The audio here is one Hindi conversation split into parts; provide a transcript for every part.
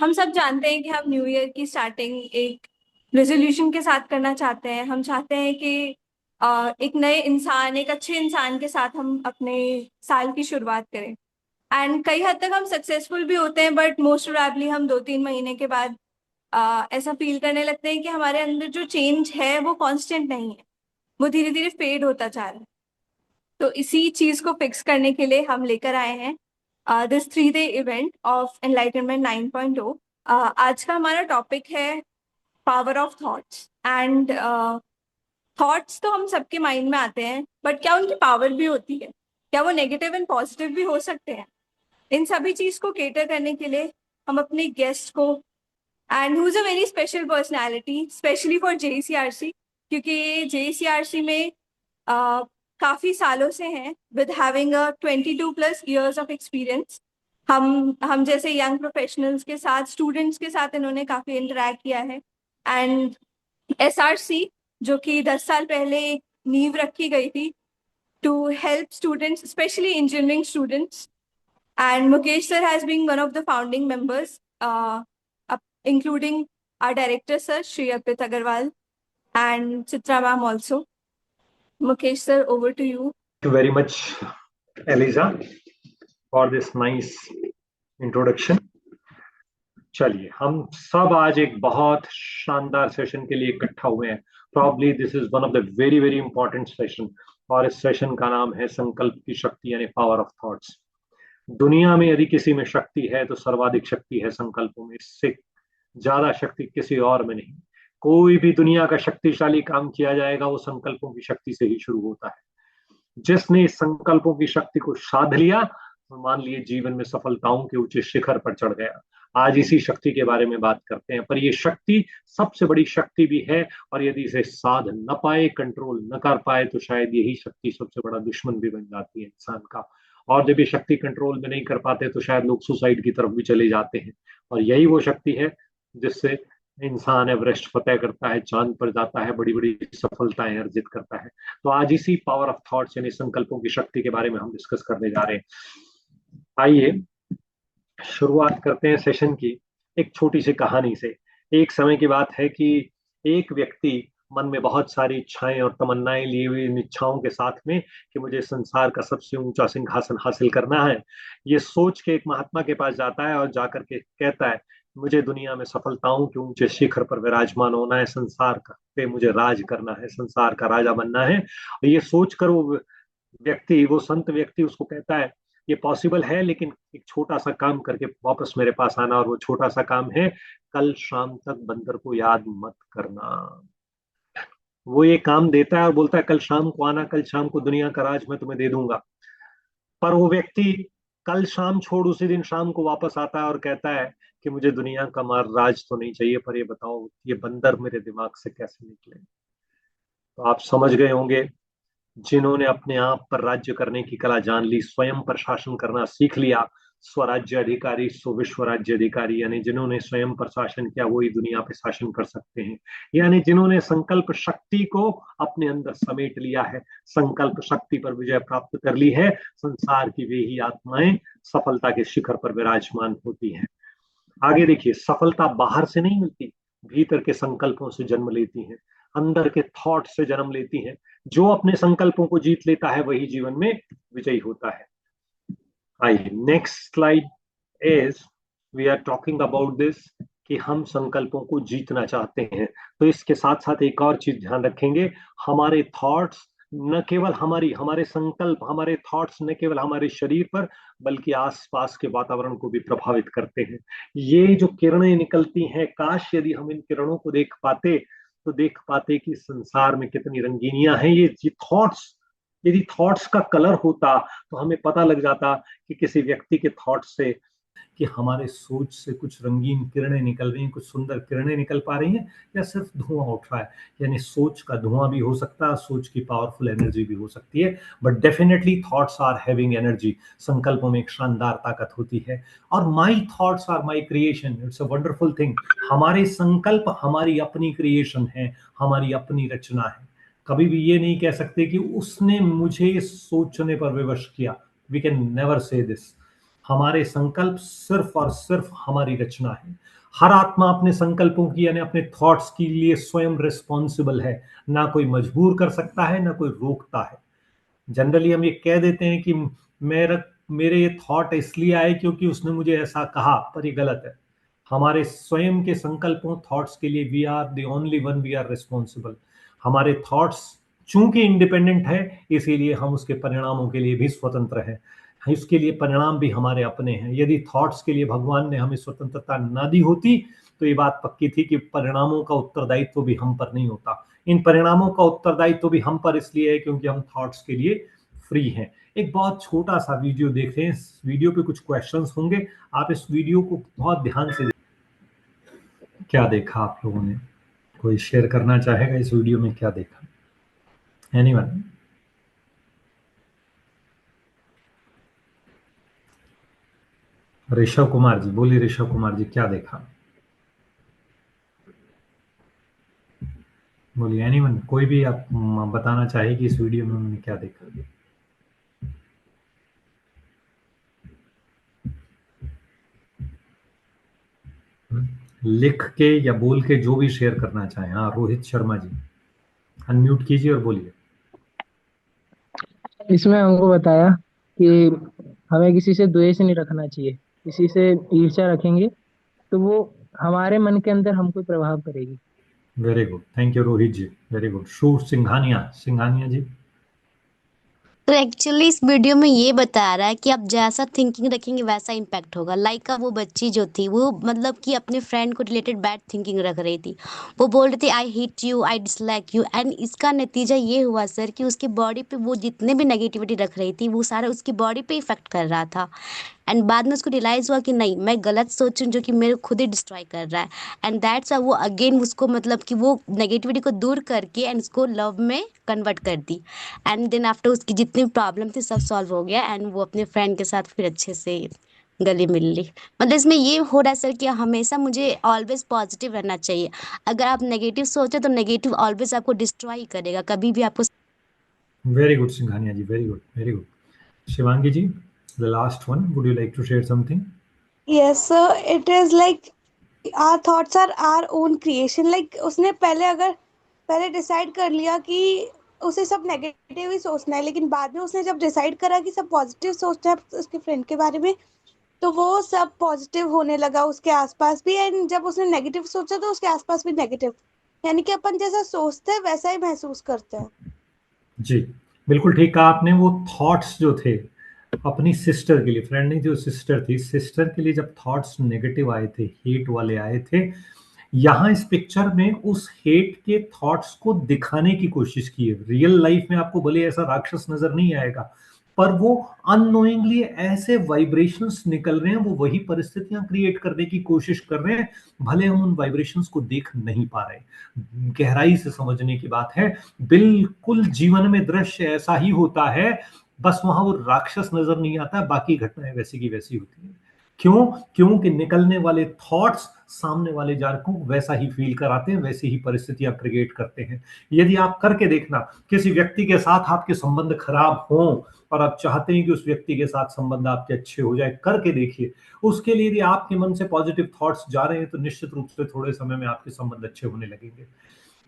हम सब जानते हैं कि हम न्यू ईयर की स्टार्टिंग एक रेजोल्यूशन के साथ करना चाहते हैं। हम चाहते हैं कि एक नए इंसान, एक अच्छे इंसान के साथ हम अपने साल की शुरुआत करें। एंड कई हद तक हम सक्सेसफुल भी होते हैं, बट मोस्ट प्रोबेबली हम 2-3 महीने के बाद ऐसा फील करने लगते हैं कि हमारे अंदर जो चेंज है वो कांस्टेंट नहीं है, वो धीरे धीरे फेड होता जा रहा है। तो इसी चीज को फिक्स करने के लिए हम लेकर आए हैं this 3 day event of enlightenment 9.0। आज का हमारा टॉपिक है power of thoughts. And thoughts तो हम सबके माइंड में आते हैं, बट क्या उनकी पावर भी होती है? क्या वो नेगेटिव एंड पॉजिटिव भी हो सकते हैं? इन सभी चीज को केटर करने के लिए हम अपने गेस्ट को, and who is a very special personality specially for JECRC, क्योंकि जेईसीआरसी में uh, काफी सालों से हैं with having a 22+ years of experience. हम जैसे यंग प्रोफेशनल्स के साथ, स्टूडेंट्स के साथ इन्होंने काफी इंटरेक्ट किया है। एंड एसआरसी, जो कि 10 साल पहले एक नींव रखी गई थी to help students, specially engineering students. And Mukesh sir has been one of the founding members, including our director sir Shri Arpit Agarwal and Chitra ma'am also. Mukesh sir, over to you. Thank you very much, Eliza, for this nice introduction. चलिए, हम सब आज एक बहुत शानदार सेशन के लिए इकट्ठा हुए हैं। Probably this is one of the very very important session, और इस सेशन का नाम है संकल्प की शक्ति, यानी पावर ऑफ थॉट्स। दुनिया में यदि किसी में शक्ति है तो सर्वाधिक शक्ति है संकल्पों में। इससे ज्यादा शक्ति किसी और में नहीं। कोई भी दुनिया का शक्तिशाली काम किया जाएगा वो संकल्पों की शक्ति से ही शुरू होता है। जिसने इस संकल्पों की शक्ति को साध लिया, तो मान लिए जीवन में सफलताओं के ऊंचे शिखर पर चढ़ गया। आज इसी शक्ति के बारे में बात करते हैं। पर ये शक्ति सबसे बड़ी शक्ति भी है, और यदि इसे साध न पाए, कंट्रोल न कर पाए, तो शायद यही शक्ति सबसे बड़ा दुश्मन भी बन जाती है इंसान का। और जब ये शक्ति कंट्रोल में नहीं कर पाते तो शायद लोग सुसाइड की तरफ भी चले जाते हैं। और यही वो शक्ति है जिससे इंसान एवरेस्ट फतेह करता है, चांद पर जाता है, बड़ी बड़ी सफलताएं अर्जित करता है। तो आज इसी पावर ऑफ थॉट्स यानी संकल्पों की शक्ति के बारे में हम डिस्कस करने जा रहे हैं। आइए शुरुआत करते हैं सेशन की एक छोटी सी कहानी से। एक समय की बात है कि एक व्यक्ति मन में बहुत सारी इच्छाएं और तमन्नाएं लिए हुए, इन इच्छाओं के साथ में कि मुझे संसार का सबसे ऊंचा सिंहासन हासिल करना है, ये सोच के एक महात्मा के पास जाता है और जाकर के कहता है, मुझे दुनिया में सफलताओं के ऊंचे शिखर पर विराजमान होना है, संसार का पे मुझे राज करना है, संसार का राजा बनना है। और ये सोचकर वो संत व्यक्ति उसको कहता है, ये पॉसिबल है, लेकिन एक छोटा सा काम करके वापस मेरे पास आना। और वो छोटा सा काम है, कल शाम तक बंदर को याद मत करना। वो ये काम देता है और बोलता है, कल शाम को आना, कल शाम को दुनिया का राज मैं तुम्हें दे दूंगा। पर वो व्यक्ति कल शाम छोड़ उसी दिन शाम को वापस आता है और कहता है कि मुझे दुनिया का मार राज तो नहीं चाहिए, पर ये बताओ ये बंदर मेरे दिमाग से कैसे निकले। तो आप समझ गए होंगे, जिन्होंने अपने आप पर राज्य करने की कला जान ली, स्वयं पर शासन करना सीख लिया, स्वराज्य अधिकारी स्व विश्व राज्य अधिकारी, यानी जिन्होंने स्वयं पर शासन किया वही दुनिया पे शासन कर सकते हैं। यानी जिन्होंने संकल्प शक्ति को अपने अंदर समेट लिया है, संकल्प शक्ति पर विजय प्राप्त कर ली है, संसार की वे ही आत्माएं सफलता के शिखर पर विराजमान होती हैं। आगे देखिए, सफलता बाहर से नहीं मिलती, भीतर के संकल्पों से जन्म लेती है, अंदर के थॉट से जन्म लेती है। जो अपने संकल्पों को जीत लेता है वही जीवन में विजयी होता है। आइए next slide is, we are talking about this कि हम संकल्पों को जीतना चाहते हैं। तो इसके साथ साथ एक और चीज ध्यान रखेंगे, हमारे थॉट्स न केवल हमारे संकल्प, हमारे थॉट्स न केवल हमारे शरीर पर बल्कि आसपास के वातावरण को भी प्रभावित करते हैं। ये जो किरणें निकलती हैं, काश यदि हम इन किरणों को देख पाते तो देख पाते कि संसार में कितनी रंगीनियां हैं। ये थॉट्स, यदि थॉट्स का कलर होता तो हमें पता लग जाता कि किसी व्यक्ति के थॉट्स से, कि हमारे सोच से कुछ रंगीन किरणें निकल रही हैं, कुछ सुंदर किरणें निकल पा रही हैं, या सिर्फ धुआं उठ रहा है। यानी सोच का धुआं भी हो सकता है, सोच की पावरफुल एनर्जी भी हो सकती है, but definitely thoughts are having energy. संकल्पों में एक शानदार ताकत होती है। और my thoughts are my creation, it's a wonderful thing. हमारे संकल्प हमारी अपनी क्रिएशन है, हमारी अपनी रचना है। कभी भी ये नहीं कह सकते कि उसने मुझे सोचने पर विवश किया। We can never say this. हमारे संकल्प सिर्फ और सिर्फ हमारी रचना है। हर आत्मा अपने संकल्पों की यानी अपने थॉट्स के लिए स्वयं रिस्पॉन्सिबल है। ना कोई मजबूर कर सकता है, ना कोई रोकता है। जनरली हम ये कह देते हैं कि मेरा मेरे ये थॉट इसलिए आए क्योंकि उसने मुझे ऐसा कहा, पर ये गलत है। हमारे स्वयं के संकल्पों थॉट्स के लिए we are the only one we are responsible. हमारे थॉट्स चूंकि इंडिपेंडेंट है, इसीलिए हम उसके परिणामों के लिए भी स्वतंत्र हैं। इसके लिए परिणाम भी हमारे अपने हैं। यदि थॉट्स के लिए भगवान ने हमें स्वतंत्रता ना दी होती तो ये बात पक्की थी कि परिणामों का उत्तरदायित्व भी हम पर नहीं होता। इन परिणामों का उत्तरदायित्व भी हम पर इसलिए है क्योंकि हम थॉट्स के लिए फ्री हैं। एक बहुत छोटा सा वीडियो देखें। इस वीडियो पे कुछ क्वेश्चंस होंगे, आप इस वीडियो को बहुत ध्यान से क्या देखा आप लोगों ने? कोई शेयर करना चाहेगा इस वीडियो में क्या देखा? एनीवन? ऋषभ कुमार जी बोलिए, ऋषभ कुमार जी क्या देखा? बोलिए एनीवन, कोई भी आप बताना चाहे कि इस वीडियो में उन्होंने क्या देखा। लिख के या बोल के जो भी शेयर करना चाहें। हाँ, रोहित शर्मा जी अनम्यूट कीजिए और बोलिए। इसमें हमको बताया कि हमें किसी से द्वेष नहीं रखना चाहिए। किसी से ईर्ष्या रखेंगे तो वो हमारे मन के अंदर हमको प्रभाव करेगी। Very good, thank you Rohit ji, very good. शू सिंघानिया, सिंघानिया जी। तो एक्चुअली इस वीडियो में ये बता रहा है कि आप जैसा थिंकिंग रखेंगे वैसा इम्पैक्ट होगा। लाइक वो बच्ची जो थी वो मतलब कि अपने फ्रेंड को रिलेटेड बैड थिंकिंग रख रही थी। वो बोल रही थी I hate you, I dislike you, and इसका नतीजा ये हुआ सर कि उसकी बॉडी पे वो जितने भी नेगेटिविटी रख रही थी वो सारा उसकी बॉडी पे इफेक्ट कर रहा था। एंड बाद में उसको रियलाइज हुआ कि नहीं, मैं गलत सोच रही हूँ जो कि मेरे को खुद ही डिस्ट्रॉय कर रहा है। एंड दैट्स वो अगेन उसको मतलब कि वो नेगेटिविटी को दूर करके एंड उसको लव में कन्वर्ट कर दी। एंड देन आफ्टर उसकी जितनी प्रॉब्लम थी सब सॉल्व हो गया एंड वो अपने फ्रेंड के साथ फिर अच्छे से गले मिल ली। मतलब इसमें ये हो रहा है सर कि हमेशा मुझे ऑलवेज पॉजिटिव रहना चाहिए। अगर आप नेगेटिव सोचे तो नेगेटिव ऑलवेज आपको डिस्ट्रॉय ही करेगा, कभी भी आपको। Very good Singhania ji, very good, very good. Shivangi ji, the last one, would you like to share something? Yes, so it is like our thoughts are our own creation. Like उसने पहले डिसाइड कर लिया कि उसे सब नेगेटिव ही सोचना है, लेकिन बाद में उसने जब डिसाइड करा कि सब पॉजिटिव सोचना है उसके फ्रेंड के बारे में, तो वो सब पॉजिटिव होने लगा उसके आसपास भी। एंड जब उसने नेगेटिव सोचा तो उसके आसपास भी नेगेटिव। यानी कि अपन जैसा सोचते हैं वैसा ही महसूस करते हैं। जी, बिल्कुल ठीक कहा आपने। वो थॉट्स जो थे अपनी सिस्टर के लिए, फ्रेंड नहीं जो सिस्टर थी, सिस्टर के लिए जब थॉट्स नेगेटिव आए थे, हेट वाले आए थे, यहाँ इस पिक्चर में उस हेट के थॉट्स को दिखाने की कोशिश की है। रियल लाइफ में आपको भले ऐसा राक्षस नजर नहीं आएगा, पर वो अननोइंगली ऐसे वाइब्रेशंस निकल रहे हैं, वो वही परिस्थितियां क्रिएट करने की कोशिश कर रहे हैं, भले हम उन वाइब्रेशंस को देख नहीं पा रहे। गहराई से समझने की बात है। बिल्कुल जीवन में दृश्य ऐसा ही होता है, बस वहां वो राक्षस नजर नहीं आता, बाकी घटनाएं वैसी की वैसी होती हैं। क्यों? क्योंकि निकलने वाले थॉट्स सामने वाले जार को वैसा ही फील कराते हैं, वैसी ही परिस्थितियां क्रिएट करते हैं। यदि आप करके देखना, किसी व्यक्ति के साथ आपके संबंध खराब हों और आप चाहते हैं कि उस व्यक्ति के साथ संबंध आपके अच्छे हो जाए, करके देखिए। उसके लिए यदि आपके मन से पॉजिटिव थॉट्स जा रहे हैं तो निश्चित रूप से थोड़े समय में आपके संबंध अच्छे होने लगेंगे।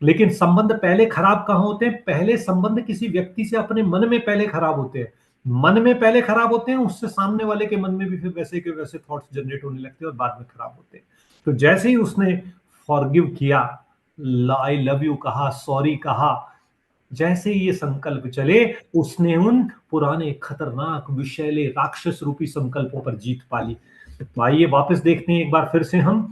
लेकिन संबंध पहले खराब कहाँ होते हैं? पहले संबंध किसी व्यक्ति से अपने मन में पहले खराब होते हैं। मन में पहले खराब होते हैं, उससे सामने वाले के मन में भी फिर वैसे के वैसे थॉट्स जनरेट होने लगते हैं और बाद में खराब होते हैं। तो जैसे ही उसने फॉरगिव किया, आई लव यू कहा, सॉरी कहा, जैसे ही ये संकल्प चले, उसने उन पुराने खतरनाक विषैले राक्षस रूपी संकल्पों पर जीत पा ली। तो आइए वापस देखते हैं एक बार फिर से हम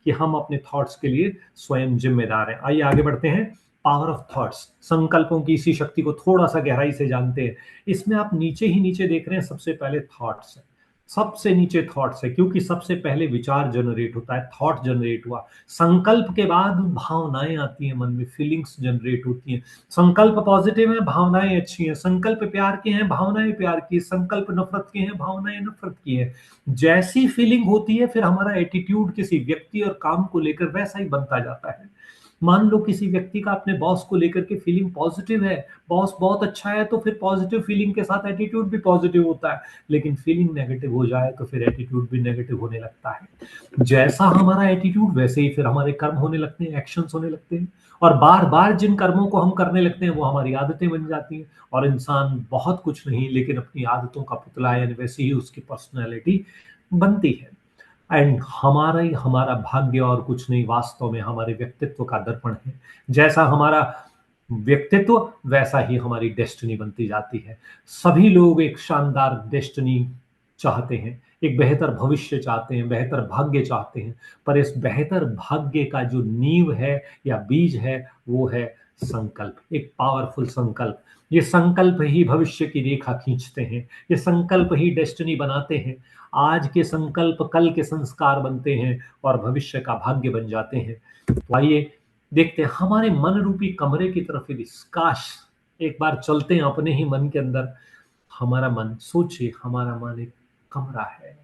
कि हम अपने थॉट्स के लिए स्वयं जिम्मेदार हैं। आइए आगे बढ़ते हैं। पावर ऑफ थॉट्स, संकल्पों की इसी शक्ति को थोड़ा सा गहराई से जानते हैं। इसमें आप नीचे ही नीचे देख रहे हैं, सबसे पहले थॉट्स है, सबसे नीचे थॉट्स है, क्योंकि सबसे पहले विचार जनरेट होता है, थॉट जनरेट हुआ। संकल्प के बाद भावनाएं आती हैं मन में, फीलिंग्स जनरेट होती हैं। संकल्प पॉजिटिव है, भावनाएं अच्छी हैं। संकल्प प्यार के हैं, भावनाएं प्यार की। संकल्प नफरत के हैं, भावनाएं नफरत की हैं। जैसी फीलिंग होती है फिर हमारा एटीट्यूड किसी व्यक्ति और काम को लेकर वैसा ही बनता जाता है। मान लो किसी व्यक्ति का अपने बॉस को लेकर के फीलिंग पॉजिटिव है, बॉस बहुत अच्छा है, तो फिर पॉजिटिव फीलिंग के साथ एटीट्यूड भी पॉजिटिव होता है, लेकिन फीलिंग नेगेटिव हो जाए तो फिर एटीट्यूड भी नेगेटिव होने लगता है। जैसा हमारा एटीट्यूड वैसे ही फिर हमारे कर्म होने लगते हैं, एक्शंस होने लगते हैं, और बार बार जिन कर्मों को हम करने लगते हैं वो हमारी आदतें बन जाती हैं, और इंसान बहुत कुछ नहीं लेकिन अपनी आदतों का पुतला है, यानी वैसे ही उसकी पर्सनैलिटी बनती है। एंड हमारा भाग्य और कुछ नहीं, वास्तव में हमारे व्यक्तित्व का दर्पण है। जैसा हमारा व्यक्तित्व वैसा ही हमारी डेस्टिनी बनती जाती है। सभी लोग एक शानदार डेस्टिनी चाहते हैं, एक बेहतर भविष्य चाहते हैं, बेहतर भाग्य चाहते हैं, पर इस बेहतर भाग्य का जो नींव है या बीज है वो है संकल्प, एक पावरफुल संकल्प। ये संकल्प ही भविष्य की रेखा खींचते हैं, ये संकल्प ही डेस्टिनी बनाते हैं। आज के संकल्प कल के संस्कार बनते हैं और भविष्य का भाग्य बन जाते हैं। तो आइए देखते हैं हमारे मन रूपी कमरे की तरफ यदि काश एक बार चलते हैं अपने ही मन के अंदर। हमारा मन, सोचिए हमारा मन एक कमरा है,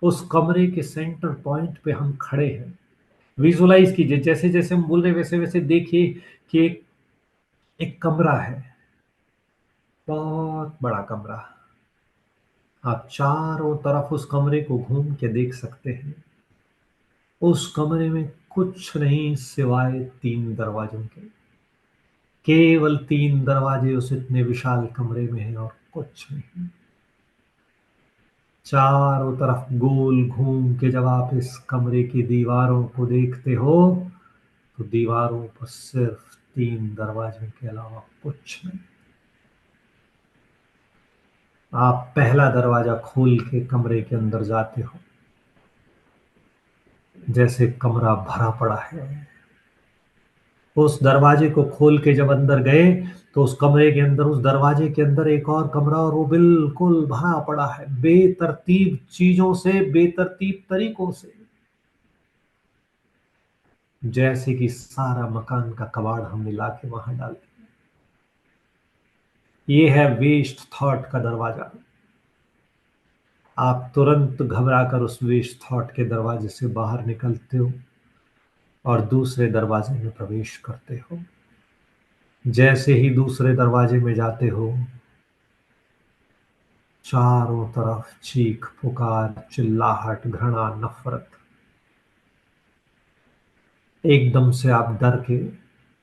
उस कमरे के सेंटर पॉइंट पे हम खड़े हैं। विजुलाइज कीजिए, जैसे जैसे हम बोल रहे वैसे वैसे देखिए कि एक कमरा है, बहुत बड़ा कमरा। आप चारों तरफ उस कमरे को घूम के देख सकते हैं। उस कमरे में कुछ नहीं सिवाय 3 दरवाजों के, केवल 3 दरवाजे उस इतने विशाल कमरे में हैं और कुछ नहीं। चारों तरफ गोल घूम के जब आप इस कमरे की दीवारों को देखते हो तो दीवारों पर सिर्फ 3 दरवाजों के अलावा कुछ नहीं। आप पहला दरवाजा खोल के कमरे के अंदर जाते हो, जैसे कमरा भरा पड़ा है। उस दरवाजे को खोल के जब अंदर गए तो उस कमरे के अंदर, उस दरवाजे के अंदर एक और कमरा, और वो बिल्कुल भरा पड़ा है बेतरतीब चीजों से, बेतरतीब तरीकों से, जैसे कि सारा मकान का कबाड़ हमने लाके वहां डाल दिया। ये है वेस्ट थॉट का दरवाजा। आप तुरंत घबरा कर उस वेस्ट थॉट के दरवाजे से बाहर निकलते हो और दूसरे दरवाजे में प्रवेश करते हो। जैसे ही दूसरे दरवाजे में जाते हो, चारों तरफ चीख पुकार, चिल्लाहट, घृणा, नफरत। एकदम से आप डर के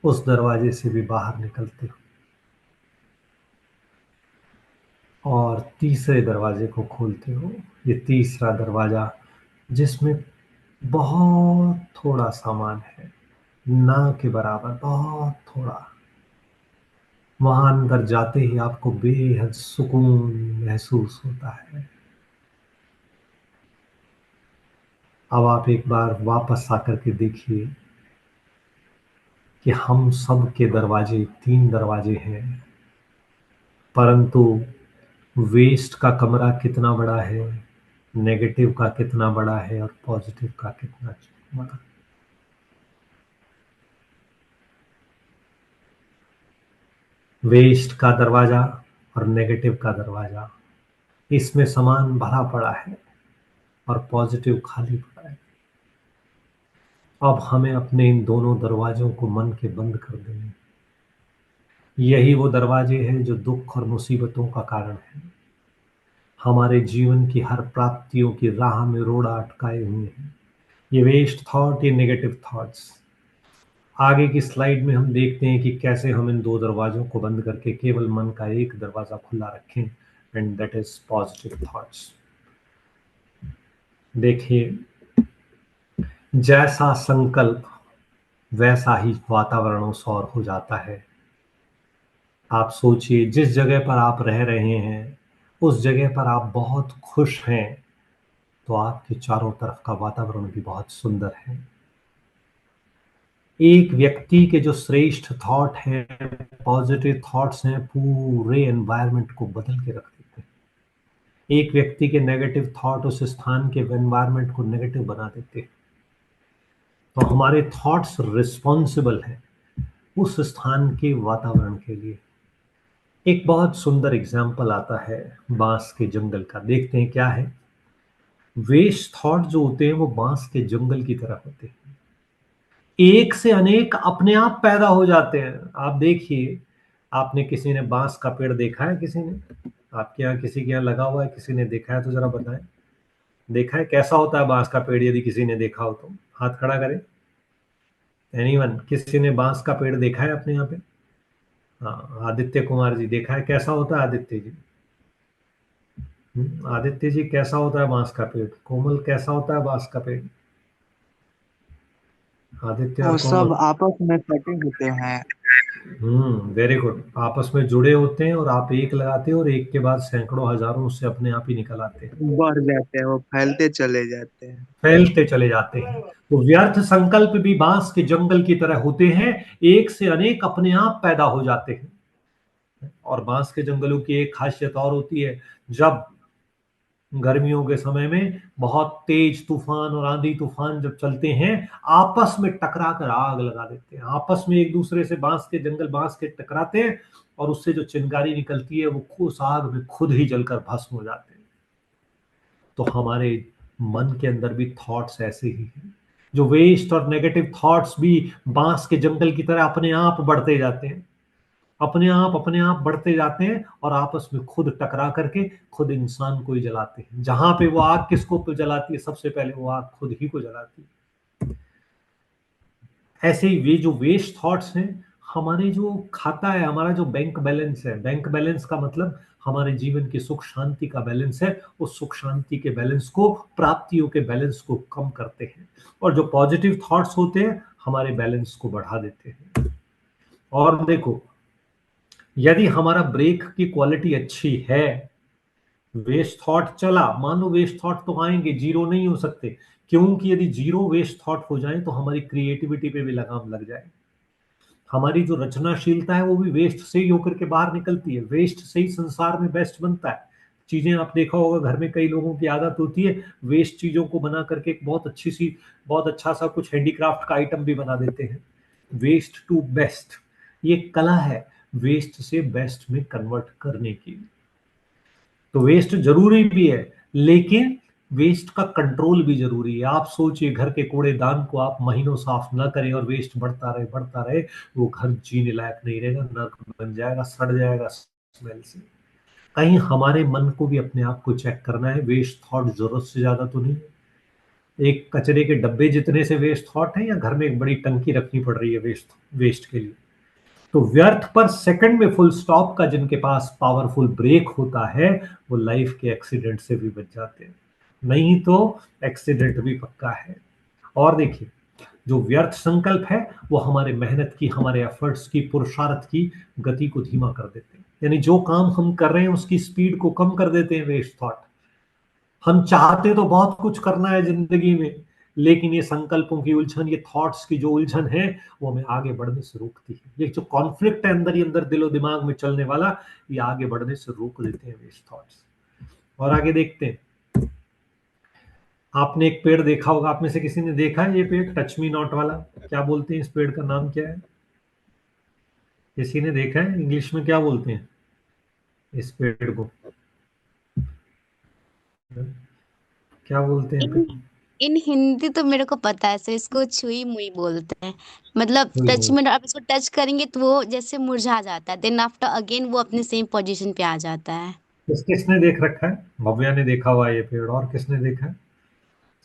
उस दरवाजे से भी बाहर निकलते हो और तीसरे दरवाजे को खोलते हो। ये तीसरा दरवाजा, जिसमें बहुत थोड़ा सामान है, ना के बराबर, बहुत थोड़ा। वहां अंदर जाते ही आपको बेहद सुकून महसूस होता है। अब आप एक बार वापस आकर के देखिए कि हम सब के दरवाजे 3 दरवाजे हैं, परंतु वेस्ट का कमरा कितना बड़ा है, नेगेटिव का कितना बड़ा है और पॉजिटिव का कितना बड़ा। वेस्ट का दरवाजा और नेगेटिव का दरवाजा, इसमें सामान भरा पड़ा है और पॉजिटिव खाली पड़ा है। अब हमें अपने इन दोनों दरवाजों को मन के बंद कर देंगे। यही वो दरवाजे हैं जो दुख और मुसीबतों का कारण है, हमारे जीवन की हर प्राप्तियों की राह में रोड़ा अटकाए हुए हैं। ये वेस्ट थॉट, ये नेगेटिव थॉट्स। आगे की स्लाइड में हम देखते हैं कि कैसे हम इन 2 दरवाजों को बंद करके केवल मन का एक दरवाजा खुला रखें, and that is positive thoughts. देखिए, जैसा संकल्प वैसा ही वातावरण और सौर हो जाता है। आप सोचिए, जिस जगह पर आप रह रहे हैं उस जगह पर आप बहुत खुश हैं, तो आपके चारों तरफ का वातावरण भी बहुत सुंदर है। एक व्यक्ति के जो श्रेष्ठ थॉट हैं, पॉजिटिव थॉट्स हैं, पूरे एनवायरनमेंट को बदल के रख देते हैं। एक व्यक्ति के नेगेटिव थॉट उस स्थान के एनवायरनमेंट को नेगेटिव बना देते हैं। तो हमारे थॉट्स रिस्पॉन्सिबल हैं उस स्थान के वातावरण के लिए। एक बहुत सुंदर एग्जाम्पल आता है बांस के जंगल का। देखते हैं क्या है। वेस्ट थॉट जो होते हैं वो बांस के जंगल की तरह होते हैं। एक से अनेक अपने आप पैदा हो जाते हैं। आप देखिए, आपने किसी ने बांस का पेड़ देखा है? किसी ने आपके यहाँ, किसी के यहाँ लगा हुआ है? किसी ने देखा है तो जरा बताएं। देखा है कैसा होता है बांस का पेड़? यदि किसी ने देखा हो तो हाथ खड़ा करें। एनीवन, किसी ने बांस का पेड़ देखा है अपने यहाँ पे? हाँ, आदित्य कुमार जी, देखा है कैसा होता है आदित्य जी? आदित्य जी, कैसा होता है बांस का पेड़? कोमल, कैसा होता है बांस का पेड़? आदित्य और वो कोमल। सब आपस में कटे होते हैं। Very good. आपस में जुड़े होते हैं और आप एक लगाते हैं और एक के बाद सैकड़ों हजारों उससे अपने आप ही निकल आते हैं, बढ़ जाते हैं, वो फैलते चले जाते हैं। फैलते चले जाते हैं। तो व्यर्थ संकल्प भी बांस के जंगल की तरह होते हैं, एक से अनेक अपने आप पैदा हो जाते हैं। और बांस के जंगलों की एक खासियत और होती है, जब गर्मियों के समय में बहुत तेज तूफान और आंधी तूफान जब चलते हैं, आपस में टकरा कर आग लगा देते हैं। आपस में एक दूसरे से बांस के जंगल बांस के टकराते हैं और उससे जो चिंगारी निकलती है वो उस आग में खुद ही जलकर भस्म हो जाते हैं। तो हमारे मन के अंदर भी थॉट्स ऐसे ही हैं। जो वेस्ट और नेगेटिव थॉट्स भी बांस के जंगल की तरह अपने आप बढ़ते जाते हैं और आपस में खुद टकरा करके खुद इंसान को ही जलाते हैं। जहां पे वो आग किसको पे जलाती है? सबसे पहले वो आग खुद ही को जलाती है। ऐसे ही वे जो वेस्ट थॉट्स हैं, हमारे जो खाता है, हमारा जो बैंक बैलेंस है, बैंक बैलेंस का मतलब हमारे जीवन की सुख शांति का बैलेंस है, उस सुख शांति के बैलेंस को, प्राप्तियों के बैलेंस को कम करते हैं। और जो पॉजिटिव थॉट्स होते हैं हमारे बैलेंस को बढ़ा देते हैं। और देखो, यदि हमारा ब्रेक की क्वालिटी अच्छी है, वेस्ट थॉट चला, मान लो वेस्ट थॉट तो आएंगे, जीरो नहीं हो सकते, क्योंकि यदि जीरो वेस्ट थॉट हो जाए तो हमारी क्रिएटिविटी पे भी लगाम लग जाए। हमारी जो रचनाशीलता है वो भी वेस्ट से ही होकर के बाहर निकलती है। वेस्ट से ही संसार में बेस्ट बनता है। चीजें आप देखा होगा, घर में कई लोगों की आदत होती है वेस्ट चीजों को बना करके एक बहुत अच्छा सा कुछ हैंडीक्राफ्ट का आइटम भी बना देते हैं। वेस्ट टू बेस्ट, ये कला है वेस्ट से बेस्ट में कन्वर्ट करने की। तो वेस्ट जरूरी भी है, लेकिन वेस्ट का कंट्रोल भी जरूरी है। आप सोचिए, घर के कूड़ेदान को आप महीनों साफ ना करें और वेस्ट बढ़ता रहे, वो घर जीने लायक नहीं रहेगा, नर्क बन जाएगा, सड़ जाएगा स्मेल से। कहीं हमारे मन को भी अपने आप को चेक करना है, वेस्ट थॉट जरूरत से ज्यादा तो नहीं। एक कचरे के डब्बे जितने से वेस्ट थॉट है, या घर में एक बड़ी टंकी रखनी पड़ रही है वेस्ट वेस्ट के लिए। तो व्यर्थ पर सेकंड में फुल स्टॉप का जिनके पास पावरफुल ब्रेक होता है, वो लाइफ के एक्सीडेंट से भी बच जाते हैं। नहीं तो एक्सीडेंट भी पक्का है। और देखिए, जो व्यर्थ संकल्प है वो हमारे मेहनत की, हमारे एफर्ट्स की, पुरुषार्थ की गति को धीमा कर देते हैं। यानी जो काम हम कर रहे हैं उसकी स्पीड को कम कर देते हैं वेस्ट थॉट। हम चाहते तो बहुत कुछ करना है जिंदगी में, लेकिन ये संकल्पों की उलझन, ये थॉट्स की जो उलझन है, वो हमें आगे बढ़ने से रोकती है। ये जो कॉन्फ्लिक्ट है अंदर ही अंदर दिलो दिमाग में चलने वाला, ये आगे बढ़ने से रोक देते हैं वेस्ट थॉट्स। और आगे देखते हैं। आपने एक पेड़ देखा होगा, आप में से किसी ने देखा है ये पेड़, टच मी नॉट वाला? क्या बोलते हैं इस पेड़ का नाम क्या है? किसी ने देखा है? इंग्लिश में क्या बोलते हैं इस पेड़ को? क्या बोलते हैं? इन इन हिंदी तो मेरे को पता है सर, इसको छुई मुई बोलते हैं। मतलब टच पेड़ में आप इसको टच करेंगे तो वो जैसे मुरझा जाता है, देन आफ्टर अगेन वो अपने सेम पोजीशन पे आ जाता है। किसने देख रखा है? भव्या ने देखा हुआ है ये पेड़, और किसने देखा है?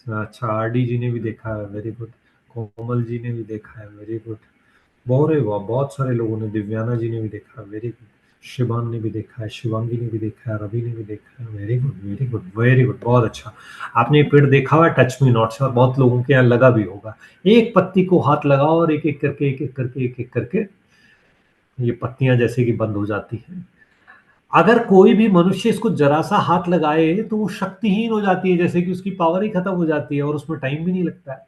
अच्छा, आरडी जी ने भी देखा है, वेरी गुड। कोमल जी ने भी देखा है, वेरी गुड। बहुत सारे लोगों ने, दिव्याना जी ने भी देखा है, वेरी गुड। शिवान ने भी देखा है, शिवांगी ने भी देखा है, रवि ने भी देखा है, very good very good very good, बहुत अच्छा। आपने ये पेड़ देखा हुआ है टच मी नॉट से, और बहुत लोगों के यहाँ लगा भी होगा। एक पत्ती को हाथ लगाओ और एक एक करके ये पत्तियां जैसे कि बंद हो जाती हैं। अगर कोई भी मनुष्य इसको जरा सा हाथ लगाए तो वो शक्तिहीन हो जाती है, जैसे कि उसकी पावर ही खत्म हो जाती है और उसमें टाइम भी नहीं लगता है।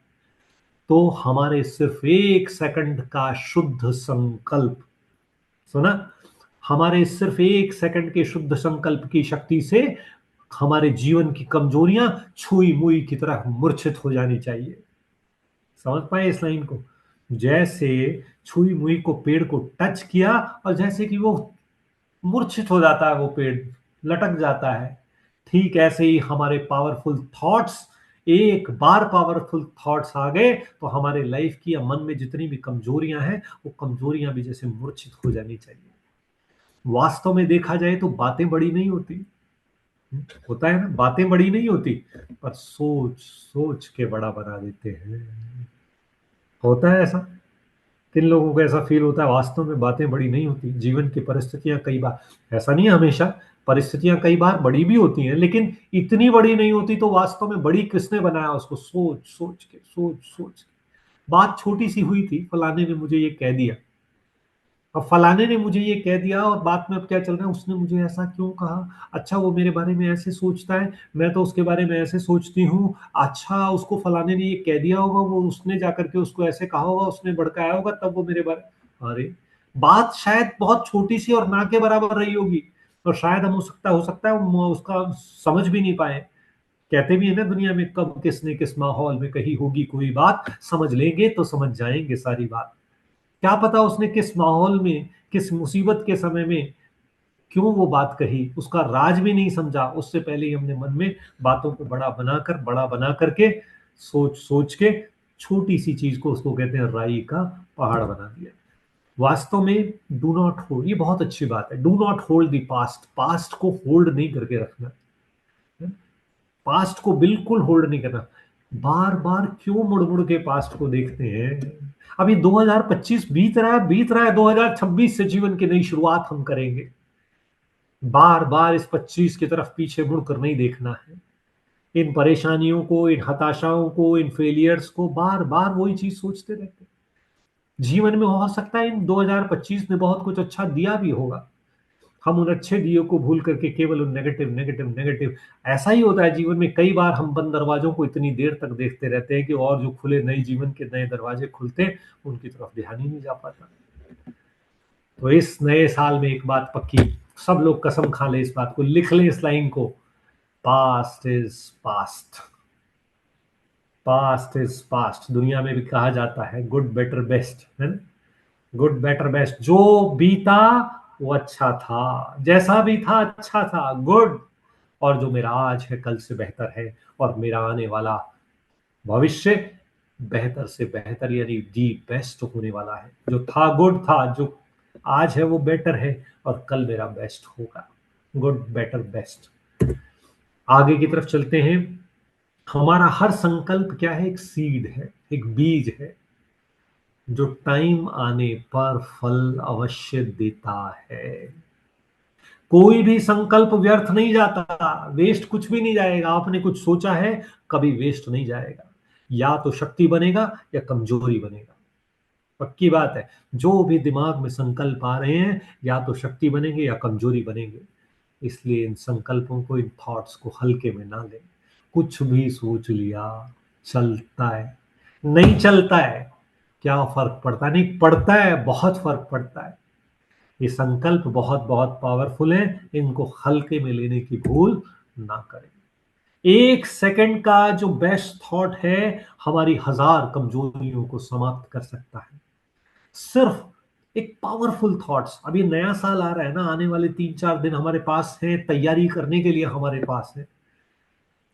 तो हमारे सिर्फ एक सेकंड का शुद्ध संकल्प, सुना, हमारे सिर्फ एक सेकंड के शुद्ध संकल्प की शक्ति से हमारे जीवन की कमजोरियां छुई मुई की तरह मूर्छित हो जानी चाहिए। समझ पाए इस लाइन को? जैसे छुई मुई को, पेड़ को टच किया और जैसे कि वो मूर्छित हो जाता है, वो पेड़ लटक जाता है, ठीक ऐसे ही हमारे पावरफुल थॉट्स एक बार पावरफुल थॉट्स आ गए तो हमारे लाइफ की या मन में जितनी भी कमजोरियां हैं वो कमजोरियां भी जैसे मूर्छित हो जानी चाहिए। वास्तव में देखा जाए तो बातें बड़ी नहीं होती, होता है ना, बातें बड़ी नहीं होती, पर सोच सोच के बड़ा बना देते हैं। होता है ऐसा, किन लोगों को ऐसा फील होता है वास्तव में बातें बड़ी नहीं होती। जीवन की परिस्थितियां कई बार, ऐसा नहीं है हमेशा, परिस्थितियां कई बार बड़ी भी होती हैं लेकिन इतनी बड़ी नहीं होती। तो वास्तव में बड़ी किसने बनाया उसको, सोच सोच के, सोच सोच के। बात छोटी सी हुई थी, फलाने ने मुझे ये कह दिया, अब फलाने ने मुझे ये कह दिया और बात में अब क्या चल रहा है, उसने मुझे ऐसा क्यों कहा, अच्छा वो मेरे बारे में ऐसे सोचता है, मैं तो उसके बारे में ऐसे सोचती हूँ, अच्छा उसको फलाने ने ये कह दिया होगा, वो उसने जाकर के उसको ऐसे कहा होगा, उसने भड़काया होगा, तब वो मेरे बारे, अरे बात शायद बहुत छोटी सी और ना के बराबर रही होगी, और शायद हम हो सकता है हम उसका समझ भी नहीं पाए। कहते भी है ना दुनिया में, कब किसने किस माहौल में कही होगी कोई बात, समझ लेंगे तो समझ जाएंगे सारी बात। क्या पता उसने किस माहौल में, किस मुसीबत के समय में क्यों वो बात कही, उसका राज भी नहीं समझा, उससे पहले ही हमने मन में बातों को बड़ा बना करके, सोच सोच के छोटी सी चीज को, उसको कहते हैं राई का पहाड़ बना दिया। वास्तव में डू नॉट होल्ड, ये बहुत अच्छी बात है, do not hold the past, past को होल्ड नहीं करके रखना, पास्ट को बिल्कुल होल्ड नहीं करना। बार बार क्यों मुड़ मुड़ के पास्ट को देखते हैं। अभी 2025 बीत रहा है 2026 से जीवन की नई शुरुआत हम करेंगे। बार बार इस 25 की तरफ पीछे मुड़कर नहीं देखना है, इन परेशानियों को, इन हताशाओं को, इन फेलियर्स को बार बार वही चीज सोचते रहते हैं। जीवन में हो सकता है इन 2025 ने बहुत कुछ अच्छा दिया भी होगा, हम उन अच्छे दियों को भूल करके केवल उन नेगेटिव नेगेटिव नेगेटिव, ऐसा ही होता है जीवन में। कई बार हम बंद दरवाजों को इतनी देर तक देखते रहते हैं कि और जो खुले नए जीवन के नए दरवाजे खुलते हैं उनकी तरफ ध्यान ही नहीं जा पाता। तो इस नए साल में एक बात पक्की, सब लोग कसम खा ले, इस बात को लिख ले, इस लाइन को, past is past, past is past. दुनिया में भी कहा जाता है गुड बेटर बेस्ट, है ना, गुड बेटर बेस्ट, जो बीता वो अच्छा था, जैसा भी था अच्छा था, गुड। और जो मेरा आज है कल से बेहतर है, और मेरा आने वाला भविष्य बेहतर से बेहतर यानी दी बेस्ट होने वाला है। जो था गुड था, जो आज है वो बेटर है, और कल मेरा बेस्ट होगा। Good better best. आगे की तरफ चलते हैं। हमारा हर संकल्प क्या है, एक सीड है, एक बीज है, जो टाइम आने पर फल अवश्य देता है। कोई भी संकल्प व्यर्थ नहीं जाता, वेस्ट कुछ भी नहीं जाएगा। आपने कुछ सोचा है, कभी वेस्ट नहीं जाएगा, या तो शक्ति बनेगा या कमजोरी बनेगा। पक्की बात है, जो भी दिमाग में संकल्प आ रहे हैं या तो शक्ति बनेंगे या कमजोरी बनेंगे। इसलिए इन संकल्पों को, इन थॉट्स को हल्के में ना लें। कुछ भी सोच लिया, चलता है नहीं चलता है, क्या फर्क पड़ता है, नहीं पड़ता है, बहुत फर्क पड़ता है। ये संकल्प बहुत बहुत पावरफुल है, इनको हल्के में लेने की भूल ना करें। एक सेकंड का जो बेस्ट थॉट है हमारी 1000 कमजोरियों को समाप्त कर सकता है। सिर्फ एक पावरफुल थॉट्स। अभी नया साल आ रहा है ना, आने वाले 3-4 दिन हमारे पास है, तैयारी करने के लिए हमारे पास है।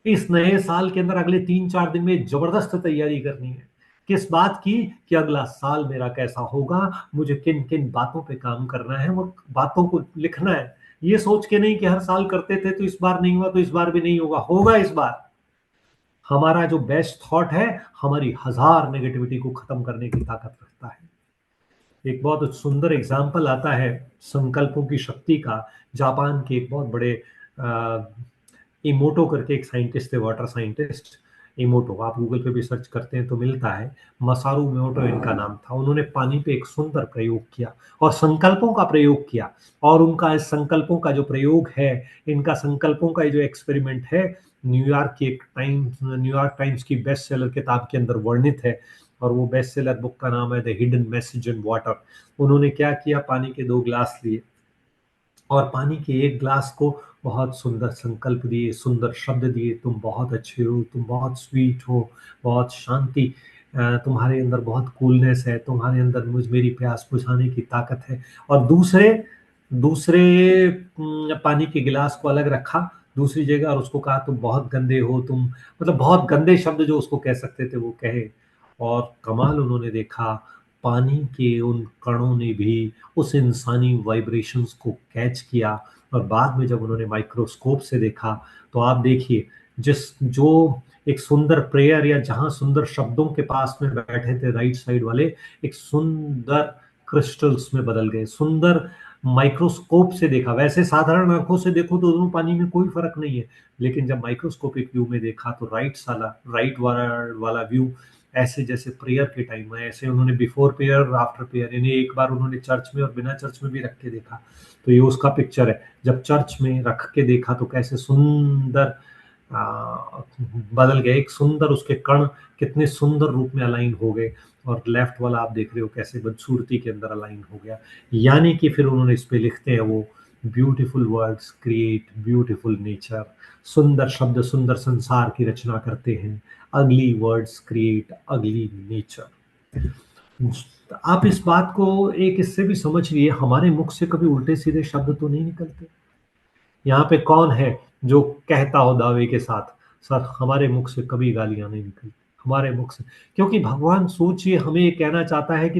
इस नए साल के अंदर अगले 3-4 दिन में जबरदस्त तैयारी करनी है। किस बात की, कि अगला साल मेरा कैसा होगा, मुझे किन किन बातों पे काम करना है, वो बातों को लिखना है। ये सोच के नहीं कि हर साल करते थे तो इस बार नहीं हुआ तो इस बार भी नहीं होगा, होगा इस बार। हमारा जो बेस्ट थॉट है हमारी 1000 नेगेटिविटी को खत्म करने की ताकत रखता है। एक बहुत सुंदर एग्जाम्पल आता है संकल्पों की शक्ति का। जापान के एक बहुत बड़े इमोटो करके एक साइंटिस्ट थे, वाटर साइंटिस्ट, इमोटो, आप गूगल पे भी सर्च करते हैं तो मिलता है। मसारू इमोटो इनका नाम था। उन्होंने पानी पे एक सुंदर प्रयोग किया और संकल्पों का प्रयोग किया। और उनका इस संकल्पों का जो प्रयोग है, इनका संकल्पों का जो एक्सपेरिमेंट है, न्यूयॉर्क टाइम्स की बेस्ट सेलर किताब के अंदर वर्णित है। और वो बेस्ट सेलर बुक का नाम है the hidden message in water. उन्होंने क्या किया, पानी के 2 ग्लास लिए और पानी के 1 ग्लास को बहुत सुंदर संकल्प दिए, सुंदर शब्द दिए, तुम बहुत अच्छे हो, तुम बहुत स्वीट हो, बहुत शांति, तुम्हारे अंदर बहुत कूलनेस है, तुम्हारे अंदर मेरी प्यास बुझाने की ताकत है। और दूसरे दूसरे पानी के गिलास को अलग रखा दूसरी जगह और उसको कहा तुम बहुत गंदे हो, तुम मतलब बहुत गंदे शब्द जो उसको कह सकते थे वो कहे। और कमाल उन्होंने देखा, पानी के उन कणों ने भी उस इंसानी वाइब्रेशंस को कैच किया। और बाद में जब उन्होंने माइक्रोस्कोप से देखा तो आप देखिए, जिस जो एक सुंदर प्रेयर या जहां सुंदर शब्दों के पास में बैठे थे राइट साइड वाले, एक सुंदर क्रिस्टल्स में बदल गए। सुंदर माइक्रोस्कोप से देखा, वैसे साधारण आंखों से देखो तो दोनों पानी में कोई फर्क नहीं है, लेकिन जब माइक्रोस्कोपिक व्यू में देखा तो राइट वाला व्यू ऐसे जैसे प्रेयर के टाइम में, ऐसे उन्होंने बिफोर प्रेयर और आफ्टर प्रेयर, यानी एक बार उन्होंने चर्च में और बिना चर्च में भी रख के देखा। तो ये उसका पिक्चर है, जब चर्च में रख के देखा तो कैसे सुंदर बदल गए, एक सुंदर उसके कण कितने सुंदर रूप में अलाइन हो गए। और लेफ्ट वाला आप देख रहे हो कैसे बदसूरती के अंदर अलाइन हो गया। यानी कि फिर उन्होंने इस पे लिखते हैं वो, beautiful words create beautiful nature. सुंदर शब्द सुंदर संसार की रचना करते हैं, अगली वर्ड्स क्रिएट अगली नेचर। आप इस बात को एक इससे भी समझ लिए, हमारे मुख से कभी उल्टे सीधे शब्द तो नहीं निकलते। यहाँ पे कौन है जो कहता हो दावे के साथ, सर हमारे मुख से कभी गालियां नहीं निकलती, हमारे मुख से, क्योंकि भगवान सोचिए हमें ये कहना चाहता है कि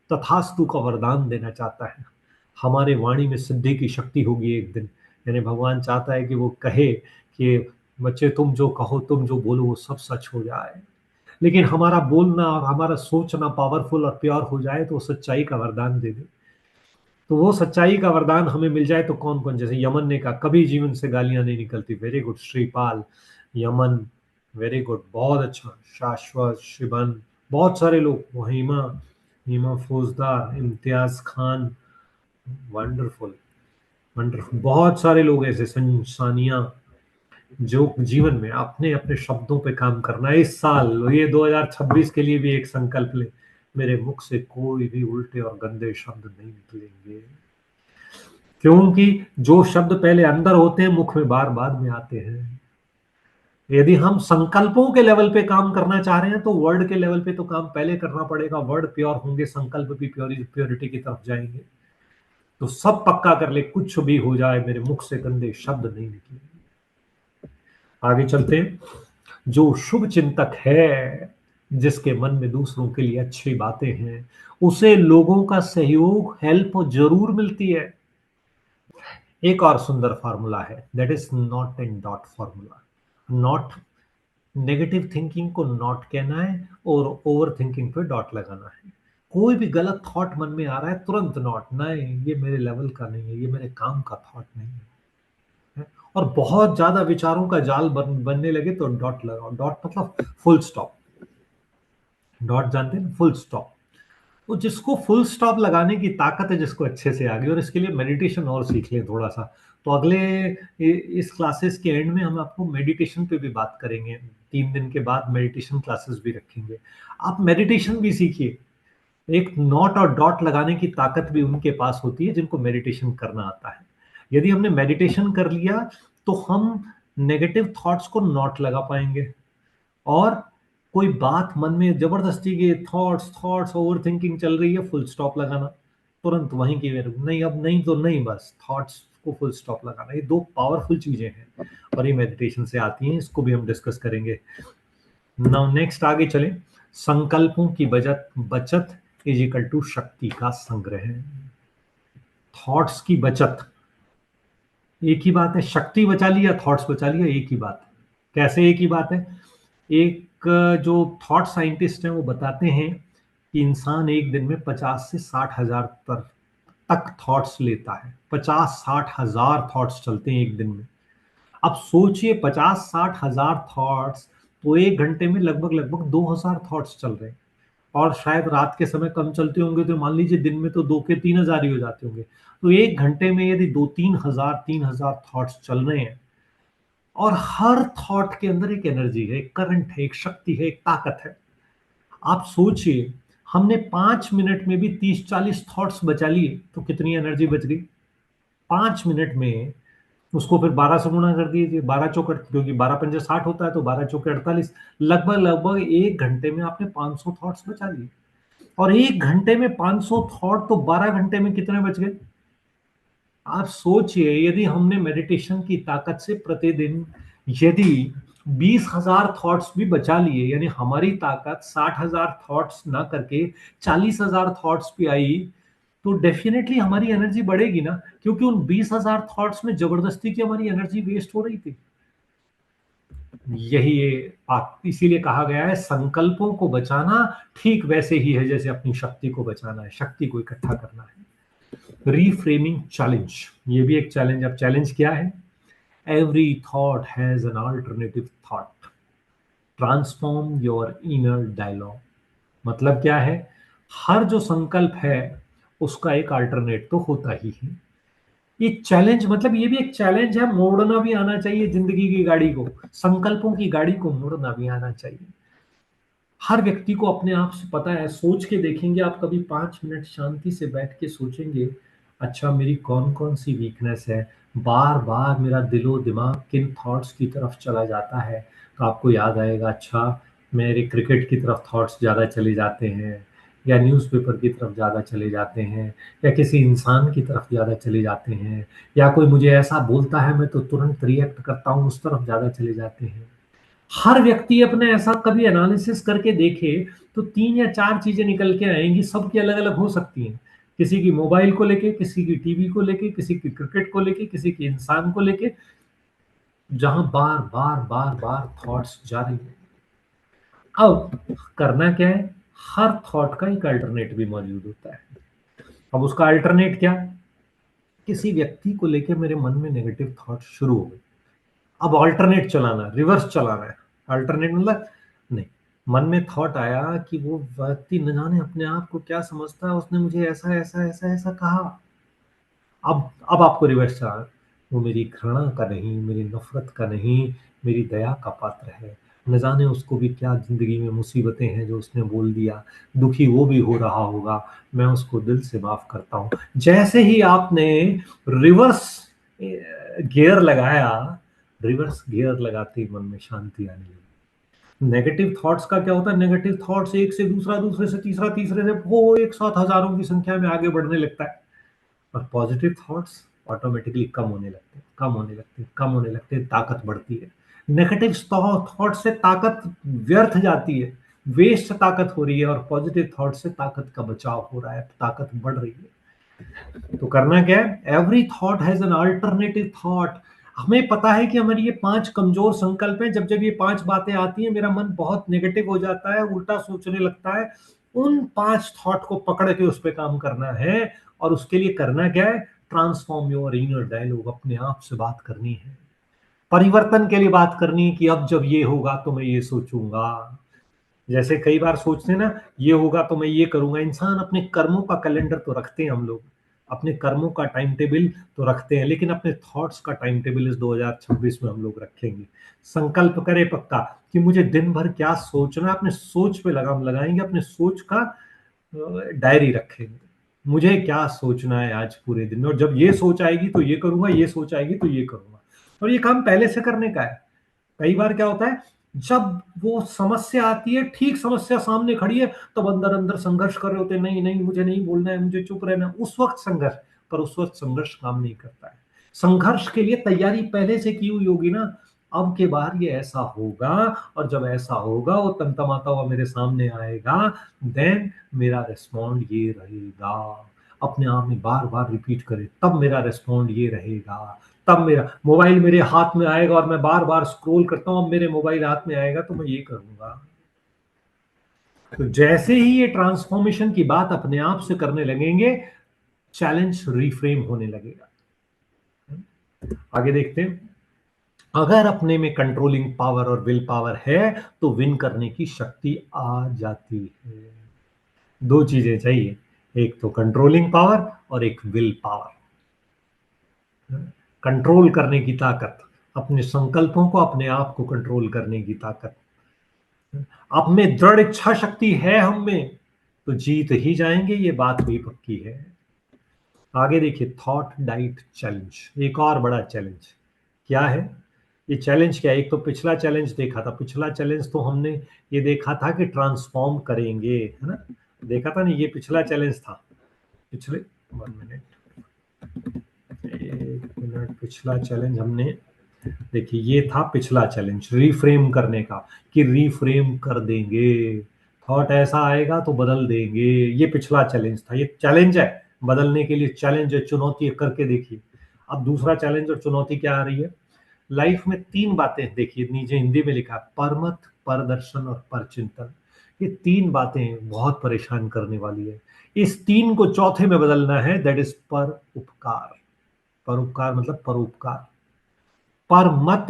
तथास्तु का वरदान देना चाहता है। हमारे वाणी में सिद्धि की शक्ति होगी एक दिन, यानी भगवान चाहता है कि वो कहे कि बच्चे तुम जो कहो, तुम जो बोलो वो सब सच हो जाए। लेकिन हमारा बोलना और हमारा सोचना पावरफुल और प्योर हो जाए तो वो सच्चाई का वरदान दे दे। तो वो सच्चाई का वरदान हमें मिल जाए तो कौन कौन, जैसे यमन ने कहा कभी जीवन से गालियां नहीं निकलती, very good Shripal, Yemen, very good, बहुत अच्छा, शाश्वत, शिबन, बहुत सारे लोग, वो हिमा, हिमा फौजदार, इम्तियाज खान, वंडरफुल वंडरफुल, बहुत सारे लोग ऐसे, सानिया, जो जीवन में अपने अपने शब्दों पे काम करना है। इस साल ये 2026 के लिए भी एक संकल्प ले, मेरे मुख से कोई भी उल्टे और गंदे शब्द नहीं निकलेंगे, क्योंकि जो शब्द पहले अंदर होते हैं मुख में बार बाद में आते हैं। यदि हम संकल्पों के लेवल पे काम करना चाह रहे हैं तो वर्ड के लेवल पे तो काम पहले करना पड़ेगा। वर्ड प्योर होंगे, संकल्प भी प्योरिटी की तरफ जाएंगे। तो सब पक्का कर ले, कुछ भी हो जाए मेरे मुख से गंदे शब्द नहीं निकलेंगे। आगे चलते हैं। जो शुभ चिंतक है, जिसके मन में दूसरों के लिए अच्छी बातें हैं, उसे लोगों का सहयोग, हेल्प जरूर मिलती है। एक और सुंदर फार्मूला है, that is not and dot formula. Not, negative thinking को नॉट कहना है और ओवर थिंकिंग पे डॉट लगाना है। कोई भी गलत थॉट मन में आ रहा है तुरंत नॉट, नहीं ये मेरे लेवल का नहीं है, ये मेरे काम का थॉट नहीं है। और बहुत ज्यादा विचारों का जाल बनने लगे तो डॉट लगाओ। डॉट मतलब फुल स्टॉप, डॉट जानते हैं, फुल स्टॉप। तो जिसको फुल स्टॉप लगाने की ताकत है, जिसको अच्छे से आ गई, और इसके लिए मेडिटेशन और सीख लें थोड़ा सा, तो अगले इस क्लासेस के एंड में हम आपको मेडिटेशन पे भी बात करेंगे। 3 दिन के बाद मेडिटेशन क्लासेस भी रखेंगे, आप मेडिटेशन भी सीखिए। एक नॉट और डॉट लगाने की ताकत भी उनके पास होती है जिनको मेडिटेशन करना आता है। यदि हमने मेडिटेशन कर लिया तो हम नेगेटिव थॉट्स को नॉट लगा पाएंगे, और कोई बात मन में जबरदस्ती के थॉट्स थॉट्स ओवर थिंकिंग चल रही है, फुल स्टॉप लगाना तुरंत वहीं की, नहीं अब नहीं तो नहीं, बस थॉट्स को फुल स्टॉप लगाना। ये दो पावरफुल चीजें हैं और ये मेडिटेशन से आती हैं, इसको भी हम डिस्कस करेंगे। नाउ नेक्स्ट आगे चलें। संकल्पों की बचत बचत इज इक्वल टू शक्ति का संग्रह। थॉट्स की बचत एक ही बात है, शक्ति बचा लिया थॉट्स बचा लिया, एक ही बात है। कैसे एक ही बात है? एक जो थॉट साइंटिस्ट हैं वो बताते हैं कि इंसान एक दिन में 50 से 60 हजार तक थॉट्स लेता है। 50-60 हजार थॉट्स चलते हैं एक दिन में। अब सोचिए 50-60 हजार थॉट्स, तो एक घंटे में लगभग लगभग 2000 थॉट्स चल रहे हैं। और शायद रात के समय कम चलते होंगे तो मान लीजिए दिन में तो 2 के 3 हजार ही हो जाते होंगे। तो एक घंटे में यदि 2-3 हजार थॉट्स चल रहे हैं, और हर थॉट के अंदर एक एनर्जी है, एक करंट है, एक शक्ति है, एक ताकत है। आप सोचिए हमने 5 मिनट में भी 30-40 थॉट्स बचा लिए तो कितनी एनर्जी बच गई 5 मिनट में। उसको फिर 12 से गुणा कर दीजिए, 12 चौक, क्योंकि 12 पंजे 60 होता है, तो 12 चौके 48, लगभग लगभग एक घंटे में आपने 500 थॉट्स बचा लिए। और एक घंटे में 500 थॉट तो 12 घंटे में कितने बच गए? आप सोचिए, यदि हमने मेडिटेशन की ताकत से प्रतिदिन यदि 20,000 थॉट्स भी बचा लिए, यानी हमारी ताकत 60,000 थॉट्स ना करके 40,000 थॉट्स भी आई, तो डेफिनेटली हमारी एनर्जी बढ़ेगी ना, क्योंकि उन 20,000 थॉट्स में जबरदस्ती की हमारी एनर्जी वेस्ट हो रही थी। यही ये इसीलिए कहा गया है, संकल्पों को बचाना ठीक वैसे ही है जैसे अपनी शक्ति को बचाना है, शक्ति को इकट्ठा करना है। रीफ्रेमिंग चैलेंज, ये भी एक चैलेंज। अब चैलेंज क्या है? Every thought has an alternative thought, transform your inner dialogue. मतलब क्या है? हर जो संकल्प है उसका एक अल्टरनेट तो होता ही है। ये चैलेंज, मतलब ये भी एक चैलेंज है, मोड़ना भी आना चाहिए जिंदगी की गाड़ी को, संकल्पों की गाड़ी को मोड़ना भी आना चाहिए। हर व्यक्ति को अपने आप से पता है, सोच के देखेंगे आप कभी 5 मिनट शांति से बैठ के सोचेंगे, अच्छा मेरी कौन कौन सी वीकनेस है, बार बार मेरा दिलो दिमाग किन थॉट्स की तरफ चला जाता है, तो आपको याद आएगा, अच्छा मेरे क्रिकेट की तरफ थॉट्स ज़्यादा चले जाते हैं, या न्यूज़पेपर की तरफ ज़्यादा चले जाते हैं, या किसी इंसान की तरफ ज़्यादा चले जाते हैं, या कोई मुझे ऐसा बोलता है मैं तो तुरंत रिएक्ट करता हूँ, उस तरफ ज़्यादा चले जाते हैं। हर व्यक्ति अपने ऐसा कभी एनालिसिस करके देखे तो 3 या 4 चीजें निकल के आएंगी, सबकी अलग अलग हो सकती हैं। किसी की मोबाइल को लेके, किसी की टीवी को लेके, किसी की क्रिकेट को लेके, किसी के इंसान को लेके, जहां बार बार बार बार थॉट्स जा रही है। अब करना क्या है? हर थॉट का एक अल्टरनेट भी मौजूद होता है। अब उसका अल्टरनेट क्या? किसी व्यक्ति को लेके मेरे मन में नेगेटिव थॉट शुरू हो गए, अब ऑल्टरनेट चलाना, रिवर्स चलाना है। अल्टरनेट मतलब नहीं, मन में थॉट आया कि वो व्यक्ति न जाने अपने आप को क्या समझता है, उसने मुझे ऐसा ऐसा ऐसा ऐसा कहा। अब आपको रिवर्स चलाना, वो मेरी घृणा का नहीं, मेरी नफरत का नहीं, मेरी दया का पात्र है। न जाने उसको भी क्या जिंदगी में मुसीबतें हैं जो उसने बोल दिया, दुखी वो भी हो रहा होगा, मैं उसको दिल से माफ करता हूं। जैसे ही आपने रिवर्स गियर लगाया, रिवर्स गियर लगाते ही मन में शांति आने लगी। नेगेटिव थॉट्स का क्या होता है? नेगेटिव थॉट्स एक से दूसरा, दूसरे से तीसरा, तीसरे से वो एक साथ हजारों की संख्या में आगे बढ़ने लगता है। और पॉजिटिव थॉट्स ऑटोमेटिकली कम होने लगते हैं, कम होने लगते हैं, कम होने लगते हैं, ताकत बढ़ती है। नेगेटिव थॉट से ताकत व्यर्थ जाती है, वेस्ट ताकत हो रही है, और पॉजिटिव थॉट से ताकत का बचाव हो रहा है, ताकत बढ़ रही है। तो करना क्या है? Every thought has an alternative thought. हमें पता है कि हमारी ये 5 कमजोर संकल्प हैं, जब जब ये 5 बातें आती हैं मेरा मन बहुत नेगेटिव हो जाता है, उल्टा सोचने लगता है, उन 5 थॉट को पकड़ के उस पर काम करना है। और उसके लिए करना क्या है? ट्रांसफॉर्म योर इनर डायलॉग, अपने आप से बात करनी है, परिवर्तन के लिए बात करनी है कि अब जब ये होगा तो मैं ये सोचूंगा। जैसे कई बार सोचते हैं ना, ये होगा तो मैं ये करूंगा। इंसान अपने कर्मों का कैलेंडर तो रखते हैं, हम लोग अपने कर्मों का टाइम टेबल तो रखते हैं, लेकिन अपने थॉट्स का टाइम टेबल इस 2026 में हम लोग रखेंगे। संकल्प करें पक्का कि मुझे दिन भर क्या सोचना है, अपने सोच पे लगाम लगाएंगे, अपने सोच का डायरी रखेंगे, मुझे क्या सोचना है आज पूरे दिन में, और जब ये सोच आएगी तो ये करूंगा, ये सोच आएगी तो ये करूंगा। और ये काम पहले से करने का है। कई बार क्या होता है, जब वो समस्या आती है, ठीक समस्या सामने खड़ी है, तब अंदर अंदर संघर्ष कर रहे होते हैं, नहीं नहीं मुझे नहीं बोलना है, मुझे चुप रहना है, उस वक्त संघर्ष। पर उस वक्त संघर्ष काम नहीं करता है। संघर्ष के लिए तैयारी पहले से की हुई होगी ना, अब के बार ये ऐसा होगा, और जब ऐसा होगा वो तमतमाता हुआ मेरे सामने आएगा, देन मेरा रिस्पॉन्ड ये रहेगा। अपने आप में बार बार रिपीट करें, तब मेरा रिस्पॉन्ड ये रहेगा। तब मेरा मोबाइल मेरे हाथ में आएगा और मैं बार बार स्क्रॉल करता हूं, अब मेरे मोबाइल हाथ में आएगा तो मैं ये करूंगा। तो जैसे ही ये ट्रांसफॉर्मेशन की बात अपने आप से करने लगेंगे, चैलेंज रिफ्रेम होने लगेगा। आगे देखते हैं। अगर अपने में कंट्रोलिंग पावर और विल पावर है तो विन करने की शक्ति आ जाती है। 2 चीजें चाहिए, एक तो कंट्रोलिंग पावर और एक विल पावर। कंट्रोल करने की ताकत, अपने संकल्पों को, अपने आप को कंट्रोल करने की ताकत। अब में दृढ़ इच्छा शक्ति है हम में तो जीत ही जाएंगे, ये बात भी पक्की है। आगे देखिए, थॉट डाइट चैलेंज, एक और बड़ा चैलेंज क्या है? ये चैलेंज क्या है? एक तो पिछला चैलेंज देखा था, पिछला चैलेंज तो हमने ये देखा था कि ट्रांसफॉर्म करेंगे, है ना, देखा था ना, ये पिछला चैलेंज था। पिछले 1 मिनट, मिनट, पिछला चैलेंज हमने, देखिए ये था पिछला चैलेंज रीफ्रेम करने का, कि रीफ्रेम कर देंगे, थॉट ऐसा आएगा तो बदल देंगे। ये पिछला चैलेंज था, ये चैलेंज है बदलने के लिए, चैलेंज है, चुनौती है, करके देखिए। अब दूसरा चैलेंज और चुनौती क्या आ रही है? लाइफ में 3 बातें, देखिए नीचे हिंदी में लिखा है, परमत, परदर्शन और परचिंतन। ये 3 बातें बहुत परेशान करने वाली है। इस 3 को चौथे में बदलना है, दैट इज पर उपकार। परोपकार मतलब परोपकार। पर मत,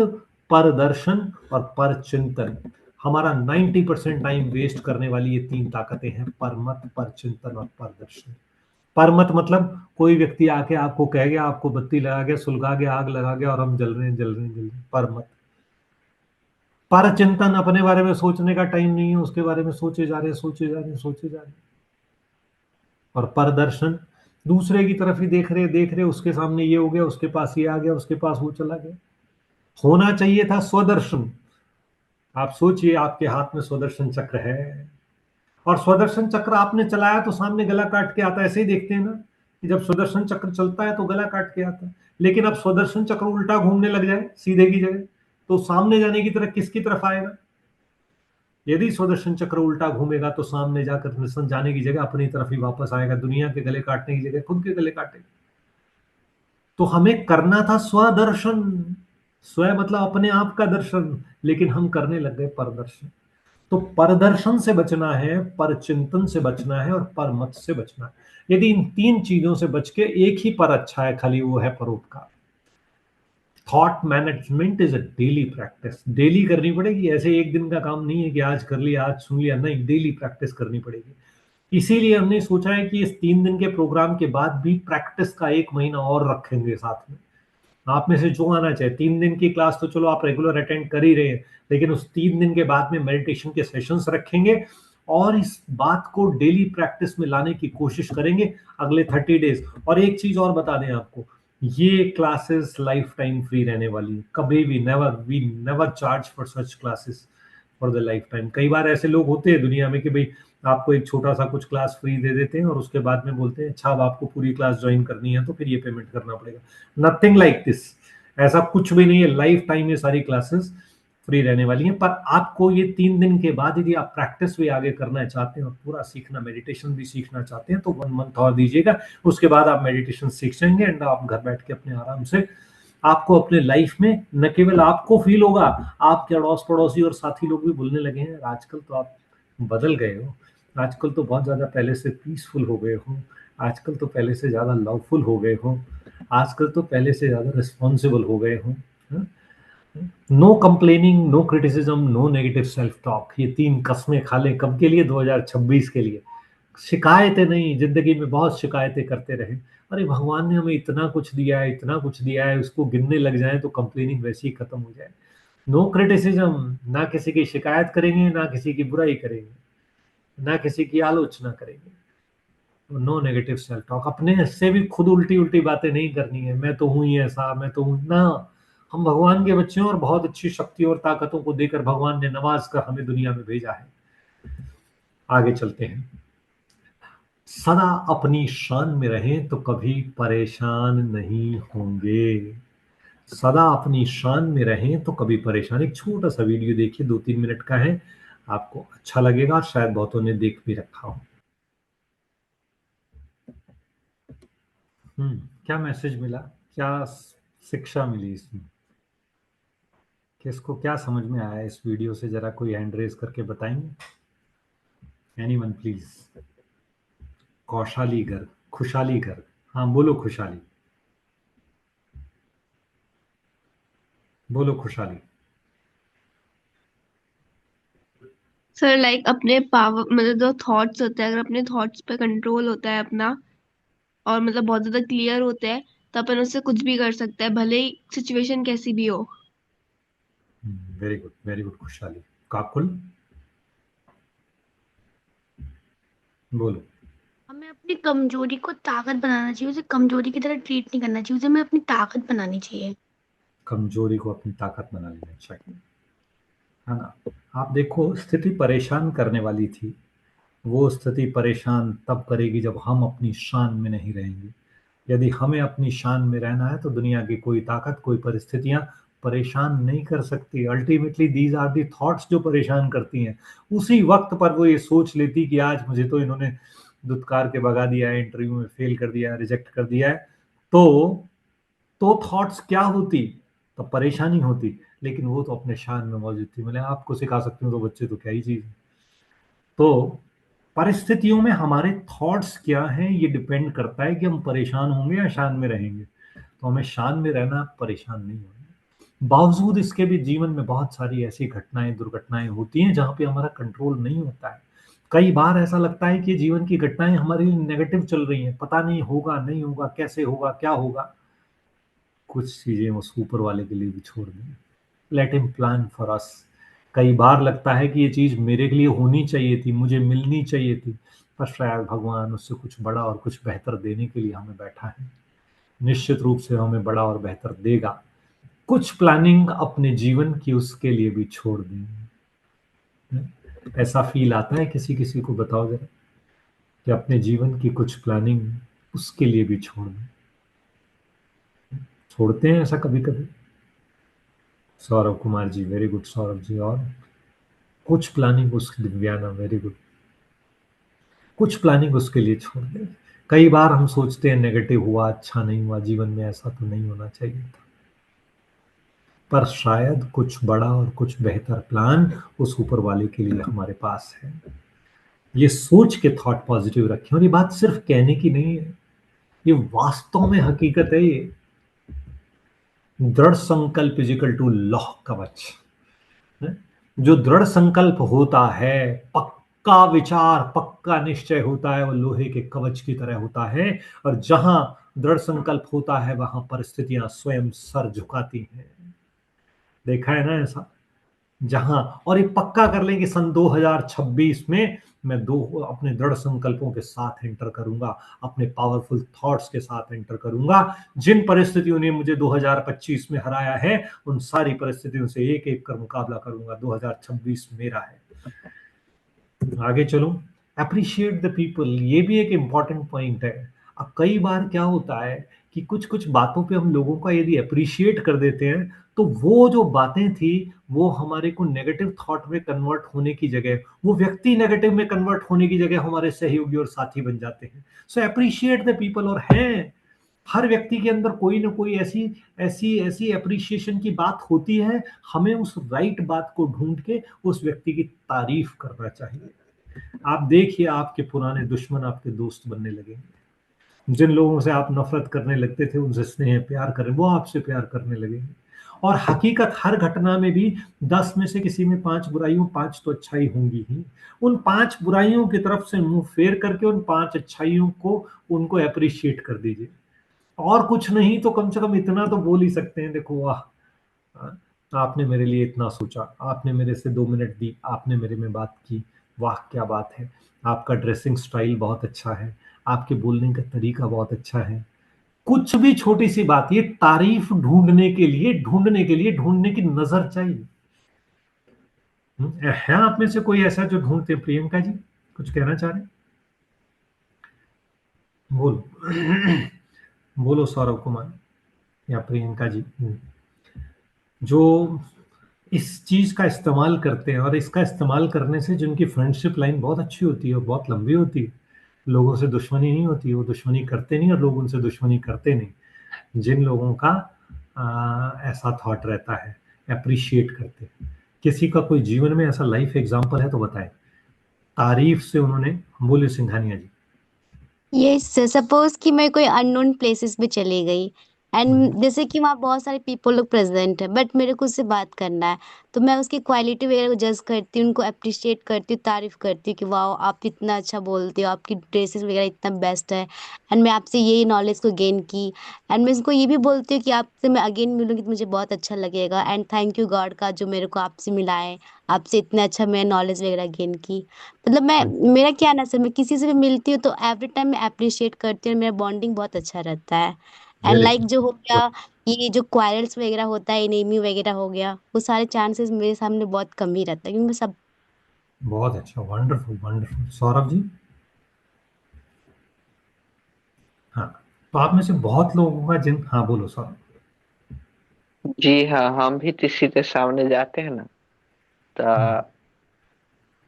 पर दर्शन और पर चिंतन। हमारा 90% टाइम वेस्ट करने वाली ये 3 ताकतें हैं, पर मत, पर चिंतन और पर दर्शन। पर मत मतलब कोई व्यक्ति आके आपको कह गया, आपको बत्ती लगा गया, सुलगा गया, आग लगा गया, और हम जल रहे हैं, जल रहे हैं, जल रहे हैं, पर मत। पर चिंतन, अपने बारे में सोचने का टाइम नहीं है, उसके बारे में सोचे जा रहे हैं, सोचे जा रहे हैं, सोचे जा रहे हैं। और पर दर्शन, दूसरे की तरफ ही देख रहे, उसके सामने ये हो गया, उसके पास ये आ गया, उसके पास वो चला गया। होना चाहिए था स्वदर्शन। आप सोचिए, आपके हाथ में स्वदर्शन चक्र है, और स्वदर्शन चक्र आपने चलाया तो सामने गला काट के आता है। ऐसे ही देखते हैं ना कि जब स्वदर्शन चक्र चलता है तो गला काट के आता है, लेकिन अब स्वदर्शन चक्र उल्टा घूमने लग जाए सीधे की जगह, तो सामने जाने की तरफ किसकी तरफ आएगा? यदि स्वदर्शन चक्र उल्टा घूमेगा तो सामने जाकर निशन जाने की जगह अपनी तरफ ही वापस आएगा, दुनिया के गले काटने की जगह खुद के गले काटेगा। तो हमें करना था स्वदर्शन, स्व मतलब अपने आप का दर्शन, लेकिन हम करने लग गए परदर्शन। तो परदर्शन से बचना है, पर चिंतन से बचना है, और पर मत से बचना है। यदि इन 3 चीजों से बच के एक ही पर अच्छा है, खाली वो है परोपकार। Thought management is a daily practice, daily करनी पड़ेगी। ऐसे एक दिन का काम नहीं है कि आज कर लिया, आज सुन लिया, नहीं, डेली प्रैक्टिस करनी पड़ेगी। इसीलिए हमने सोचा है कि इस 3 दिन के प्रोग्राम के बाद भी प्रैक्टिस का 1 महीना और रखेंगे साथ में। आप में से जो आना चाहे, 3 दिन की क्लास तो चलो आप रेगुलर अटेंड कर ही रहे हैं, लेकिन उस 3 दिन के बाद में मेडिटेशन के सेशंस रखेंगे, और इस बात को डेली प्रैक्टिस में लाने की कोशिश करेंगे अगले 30 डेज। और एक चीज और बता दें आपको, ये क्लासेस लाइफ टाइम फ्री रहने वाली है, कभी भी we never charge for such classes for the lifetime. कई बार ऐसे लोग होते हैं दुनिया में कि भाई आपको एक छोटा सा कुछ क्लास फ्री दे देते हैं और उसके बाद में बोलते हैं अच्छा अब आपको पूरी क्लास ज्वाइन करनी है तो फिर ये पेमेंट करना पड़ेगा। नथिंग लाइक दिस, ऐसा कुछ भी नहीं है। लाइफ टाइम ये सारी क्लासेस फ्री रहने वाली हैं, पर आपको ये 3 दिन के बाद यदि आप प्रैक्टिस भी आगे करना चाहते हैं और पूरा सीखना, मेडिटेशन भी सीखना चाहते हैं, तो 1 मंथ और दीजिएगा। उसके बाद आप मेडिटेशन सीख जाएंगे, एंड आप घर बैठ के अपने आराम से, आपको अपने लाइफ में न केवल आपको फील होगा, आपके अड़ोस पड़ोसी और साथी लोग भी बोलने लगे हैं आजकल तो आप बदल गए हो, आजकल तो बहुत ज्यादा पहले से पीसफुल हो गए हो, आजकल तो पहले से ज्यादा लवफुल हो गए हो, आजकल तो पहले से ज्यादा रिस्पॉन्सिबल हो गए हो। No complaining, no criticism, no negative self talk. ये 3 कस्में खा लें कब के लिए? 2026 के लिए। शिकायतें नहीं, जिंदगी में बहुत शिकायतें करते रहे, अरे भगवान ने हमें इतना कुछ दिया है, इतना कुछ दिया है, उसको गिनने लग जाए तो कंप्लेनिंग वैसे ही खत्म हो जाए। नो क्रिटिसिज्म, ना किसी की शिकायत करेंगे, ना किसी की बुराई करेंगे, ना किसी की आलोचना करेंगे। नो नेगेटिव सेल्फ टॉक, अपने से भी खुद उल्टी उल्टी बातें नहीं करनी है, मैं तो हूं ही ऐसा, मैं तो हूं ना। हम भगवान के बच्चे हैं और बहुत अच्छी शक्ति और ताकतों को देकर भगवान ने नवाज कर हमें दुनिया में भेजा है। आगे चलते हैं। सदा अपनी शान में रहें तो कभी परेशान नहीं होंगे। सदा अपनी शान में रहें तो कभी परेशान। एक छोटा सा वीडियो देखिए, 2-3 मिनट का है, आपको अच्छा लगेगा, शायद बहुतों ने देख भी रखा हो। क्या मैसेज मिला, क्या शिक्षा मिली इसमें, किसको क्या समझ में आया इस वीडियो से? जरा कोई हैंड रेज करके बताएंगे, एनीवन प्लीज। कौशाली घर, खुशहाली घर, हाँ बोलो खुशहाली, बोलो खुशहाली। सर लाइक अपने पावर मतलब जो थॉट्स होते हैं, अगर अपने थॉट्स पे कंट्रोल होता है अपना, और मतलब बहुत ज्यादा क्लियर होते हैं, तो अपन उससे कुछ भी कर सकते हैं, भले ही सिचुएशन कैसी भी हो। वेरी गुड, वेरी गुड खुशहाली। काकुल बोलो। हमें अपनी कमजोरी को ताकत बनाना चाहिए, उसे कमजोरी की तरह ट्रीट नहीं करना चाहिए, उसे हमें अपनी ताकत बनानी चाहिए। कमजोरी को अपनी ताकत बना लेना चाहिए, है ना। आप देखो, स्थिति परेशान करने वाली थी, वो स्थिति परेशान तब करेगी जब हम अपनी शान में नहीं रहेंगे। यदि हमें अपनी शान में रहना है तो दुनिया की कोई ताकत, कोई परिस्थितियां परेशान नहीं कर सकती। Ultimately these are the thoughts जो परेशान करती हैं। उसी वक्त पर वो ये सोच लेती कि आज मुझे तो इन्होंने दुत्कार के भगा दिया है, इंटरव्यू में फेल कर दिया है, रिजेक्ट कर दिया है, तो थॉट्स क्या होती, तो परेशानी होती। लेकिन वो तो अपने शान में मौजूद थी। मैंने आपको सिखा सकती हूँ तो बच्चे तो क्या ही चीज है। तो परिस्थितियों में हमारे थॉट्स क्या हैं ये डिपेंड करता है कि हम परेशान होंगे या शान में रहेंगे। तो हमें शान में रहना, परेशान नहीं होना। बावजूद इसके भी जीवन में बहुत सारी ऐसी घटनाएं, दुर्घटनाएं होती हैं जहां पे हमारा कंट्रोल नहीं होता है। कई बार ऐसा लगता है कि जीवन की घटनाएं हमारे लिए नेगेटिव चल रही हैं, पता नहीं होगा नहीं होगा, कैसे होगा, क्या होगा। कुछ चीजें उस ऊपर वाले के लिए भी छोड़ दें। Let him plan for us. कई बार लगता है कि ये चीज मेरे लिए होनी चाहिए थी, मुझे मिलनी चाहिए थी, पर शायद भगवान उससे कुछ बड़ा और कुछ बेहतर देने के लिए हमें बैठा है। निश्चित रूप से हमें बड़ा और बेहतर देगा। कुछ प्लानिंग अपने जीवन की उसके लिए भी छोड़ दें। ऐसा फील आता है किसी किसी को? बताओ जरा, कि अपने जीवन की कुछ प्लानिंग उसके लिए भी छोड़ दें। छोड़ते हैं ऐसा कभी कभी? Saurabh Kumar ji, very good Saurabh ji. और कुछ प्लानिंग उसकी, दिव्याना वेरी गुड, कुछ प्लानिंग उसके लिए छोड़ दें। कई बार हम सोचते हैं नेगेटिव हुआ, अच्छा नहीं हुआ, जीवन में ऐसा तो नहीं होना चाहिए था, पर शायद कुछ बड़ा और कुछ बेहतर प्लान उस ऊपर वाले के लिए हमारे पास है। ये सोच के थॉट पॉजिटिव रखें। और ये बात सिर्फ कहने की नहीं है, ये वास्तव में हकीकत है। ये दृढ़ संकल्प इजिकल टू लौह कवच। जो दृढ़ संकल्प होता है, पक्का विचार, पक्का निश्चय होता है, वो लोहे के कवच की तरह होता है। और जहां दृढ़ संकल्प होता है वहां परिस्थितियां स्वयं सर झुकाती हैं। देखा है ना ऐसा? जहां, और ये पक्का कर लें कि सन 2026 में मैं दो अपने दृढ़ संकल्पों के साथ एंटर करूंगा, अपने पावरफुल थॉट्स के साथ एंटर करूंगा। जिन परिस्थितियों ने मुझे 2025 में हराया है, उन सारी परिस्थितियों से एक एक कर मुकाबला करूंगा। 2026 मेरा है। आगे चलो, अप्रिशिएट द पीपल, ये भी एक इंपॉर्टेंट पॉइंट है। अब कई बार क्या होता है कि कुछ कुछ बातों पे हम लोगों का यदि अप्रिशिएट कर देते हैं, तो वो जो बातें थी वो हमारे को नेगेटिव थॉट में कन्वर्ट होने की जगह, वो व्यक्ति नेगेटिव में कन्वर्ट होने की जगह हमारे सहयोगी और साथी बन जाते हैं। सो अप्रिशिएट द पीपल। और हैं, हर व्यक्ति के अंदर कोई ना कोई ऐसी ऐसी ऐसी अप्रिशिएशन की बात होती है। हमें उस राइट बात को ढूंढ के उस व्यक्ति की तारीफ करना चाहिए। आप देखिए, आपके पुराने दुश्मन आपके दोस्त बनने लगेंगे। जिन लोगों से आप नफरत करने लगते थे, उनसे स्नेह प्यार करें, वो आपसे प्यार करने लगेंगे। और हकीकत, हर घटना में भी 10 में से किसी में 5 बुराइयों, 5 तो अच्छाई होंगी ही। उन 5 बुराइयों की तरफ से मुंह फेर करके उन 5 अच्छाइयों को, उनको अप्रिशिएट कर दीजिए। और कुछ नहीं तो कम से कम इतना तो बोल ही सकते हैं, देखो वाह, हाँ, आपने मेरे लिए इतना सोचा, आपने मेरे से 2 मिनट दी, आपने मेरे में बात की, वाह क्या बात है, आपका ड्रेसिंग स्टाइल बहुत अच्छा है, आपके बोलने का तरीका बहुत अच्छा है। कुछ भी छोटी सी बात, ये तारीफ ढूंढने की नजर चाहिए। है आप में से कोई ऐसा जो ढूंढते? प्रियंका जी कुछ कहना चाह रहे? बोलो बोलो सौरभ कुमार या प्रियंका जी। जो इस चीज का इस्तेमाल करते हैं, और इसका इस्तेमाल करने से जिनकी फ्रेंडशिप लाइन बहुत अच्छी होती है और बहुत लंबी होती है, लोगों से दुश्मनी नहीं होती, वो दुश्मनी करते नहीं और लोग उनसे दुश्मनी करते नहीं। जिन लोगों का ऐसा थॉट रहता है, अप्रिशिएट करते हैं। किसी का कोई जीवन में ऐसा लाइफ एग्जाम्पल है तो बताएं, तारीफ से उन्होंने। बोले सिंघानिया जी। यस, सपोज कि मैं कोई अननोन प्लेसेस में चली गई हम्म, एंड जैसे कि वहाँ बहुत सारे पीपल लोग प्रेजेंट है, बट मेरे को उससे बात करना है, तो मैं उसकी क्वालिटी वगैरह को जज करती हूँ, उनको अप्रिशिएट करती हूँ, तारीफ करती हूँ कि वाह आप इतना अच्छा बोलते हो, आपकी ड्रेसेस वगैरह इतना बेस्ट है, एंड मैं आपसे ये नॉलेज को गेन की। एंड मैं उसको ये भी बोलती हूँ कि आपसे मैं अगेन मिलूंगी तो मुझे बहुत अच्छा लगेगा, एंड थैंक यू गॉड का जो मेरे को आपसे मिला है, आपसे इतना अच्छा मैं नॉलेज वगैरह गेन की। मतलब मैं, मेरा क्या ना सर, मैं किसी से भी मिलती हूँ तो एवरी टाइम मैं अप्रिशिएट करती हूँ, मेरा बॉन्डिंग बहुत अच्छा रहता है। एंड वेरी लाइक जो हो गुड। गया, ये जो क्वारल्स वगैरह होता है, एनीमी वगैरह हो गया, वो सारे चांसेस मेरे सामने बहुत कम ही रहता है, क्योंकि मैं सब। बहुत अच्छा, वंडरफुल वंडरफुल। सौरभ जी। हाँ, तो आप में से बहुत लोगों का जिन, हाँ बोलो सर। जी हाँ, हम भी किसी के सामने जाते हैं ना, तो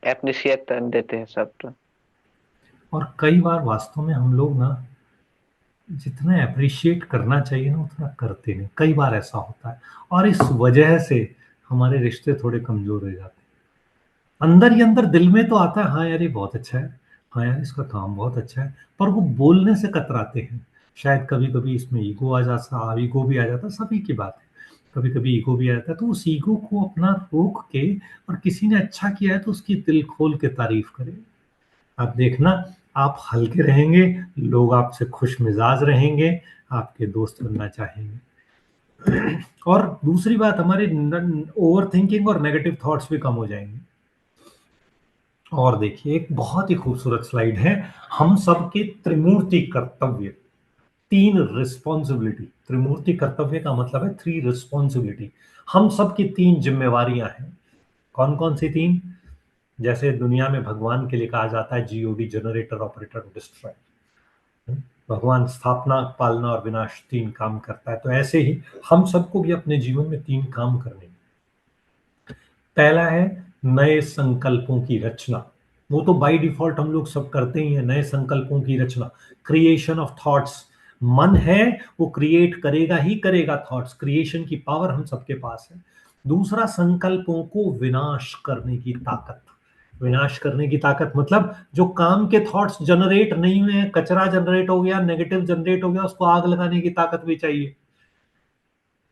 अप्रिशिएट देते हैं सब तो। और कई बार वास्तव में हम लोग ना जितना अप्रिशिएट करना चाहिए ना उतना करते नहीं, कई बार ऐसा होता है, और इस वजह से हमारे रिश्ते थोड़े कमजोर हो जाते हैं। अंदर ही अंदर दिल में तो आता है हाँ यार ये बहुत अच्छा है, हाँ यार इसका काम बहुत अच्छा है, पर वो बोलने से कतराते हैं। शायद कभी कभी इसमें ईगो भी आ जाता है, सभी की बात है, कभी कभी ईगो भी आ जाता है, तो उस ईगो को अपना रोक के, और किसी ने अच्छा किया है तो उसकी दिल खोल के तारीफ करें। आप देखना, आप हल्के रहेंगे, लोग आपसे खुश मिजाज रहेंगे, आपके दोस्त बनना चाहेंगे। और दूसरी बात, हमारे ओवर थिंकिंग और नेगेटिव थॉट्स भी कम हो जाएंगे। और देखिए एक बहुत ही खूबसूरत स्लाइड है, हम सबके त्रिमूर्ति कर्तव्य, तीन रिस्पॉन्सिबिलिटी। त्रिमूर्ति कर्तव्य का मतलब है थ्री रिस्पॉन्सिबिलिटी। हम सबकी तीन जिम्मेवारियां हैं। कौन कौन सी तीन? जैसे दुनिया में भगवान के लिए कहा जाता है जीओडी, जनरेटर, ऑपरेटर, डिस्ट्रॉय। भगवान स्थापना, पालना और विनाश, तीन काम करता है, तो ऐसे ही हम सबको भी अपने जीवन में तीन काम करने हैं। पहला है नए संकल्पों की रचना। वो तो बाय डिफॉल्ट हम लोग सब करते ही हैं, नए संकल्पों की रचना, क्रिएशन ऑफ थॉट्स। मन है वो क्रिएट करेगा ही करेगा थॉट्स, क्रिएशन की पावर हम सबके पास है। दूसरा, संकल्पों को विनाश करने की ताकत। विनाश करने की ताकत मतलब जो काम के थॉट्स जनरेट नहीं हुए हैं, कचरा जनरेट हो गया, नेगेटिव जनरेट हो गया, उसको आग लगाने की ताकत भी चाहिए।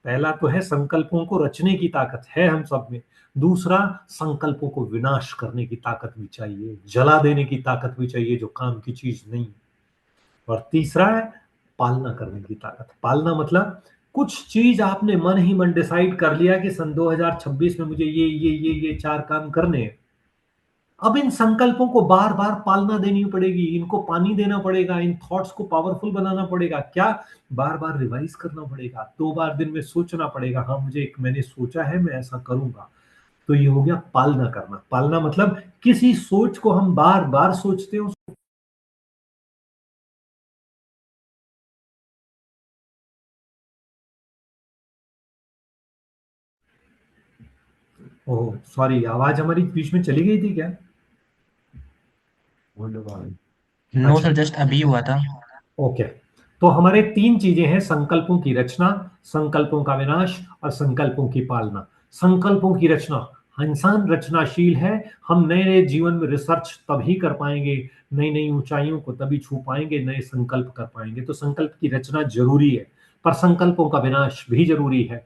पहला तो है संकल्पों को रचने की ताकत है हम सब में। दूसरा, संकल्पों को विनाश करने की ताकत भी चाहिए, जला देने की ताकत भी चाहिए जो काम की चीज नहीं। और तीसरा है पालना करने की ताकत। पालना मतलब कुछ चीज आपने मन ही मन डिसाइड कर लिया कि सन 2026 में मुझे ये चार काम करने हैं। अब इन संकल्पों को बार बार पालना देनी पड़ेगी, इनको पानी देना पड़ेगा, इन थॉट्स को पावरफुल बनाना पड़ेगा। क्या? बार बार रिवाइज करना पड़ेगा, 2 बार दिन में सोचना पड़ेगा, हाँ मुझे एक मैंने सोचा है मैं ऐसा करूंगा। तो ये हो गया पालना करना। पालना मतलब किसी सोच को हम बार बार सोचते हैं। ओह सॉरी, आवाज हमारी बीच में चली गई थी क्या? नो अच्छा, सर, जस्ट अभी हुआ था। ओके। तो हमारे तीन चीजें हैं, संकल्पों की रचना, संकल्पों का विनाश और संकल्पों की पालना। संकल्पों की रचना, इंसान रचनाशील है। हम नए नए जीवन में रिसर्च तभी कर पाएंगे, नई नई ऊंचाइयों को तभी छू पाएंगे, नए संकल्प कर पाएंगे। तो संकल्प की रचना जरूरी है, पर संकल्पों का विनाश भी जरूरी है।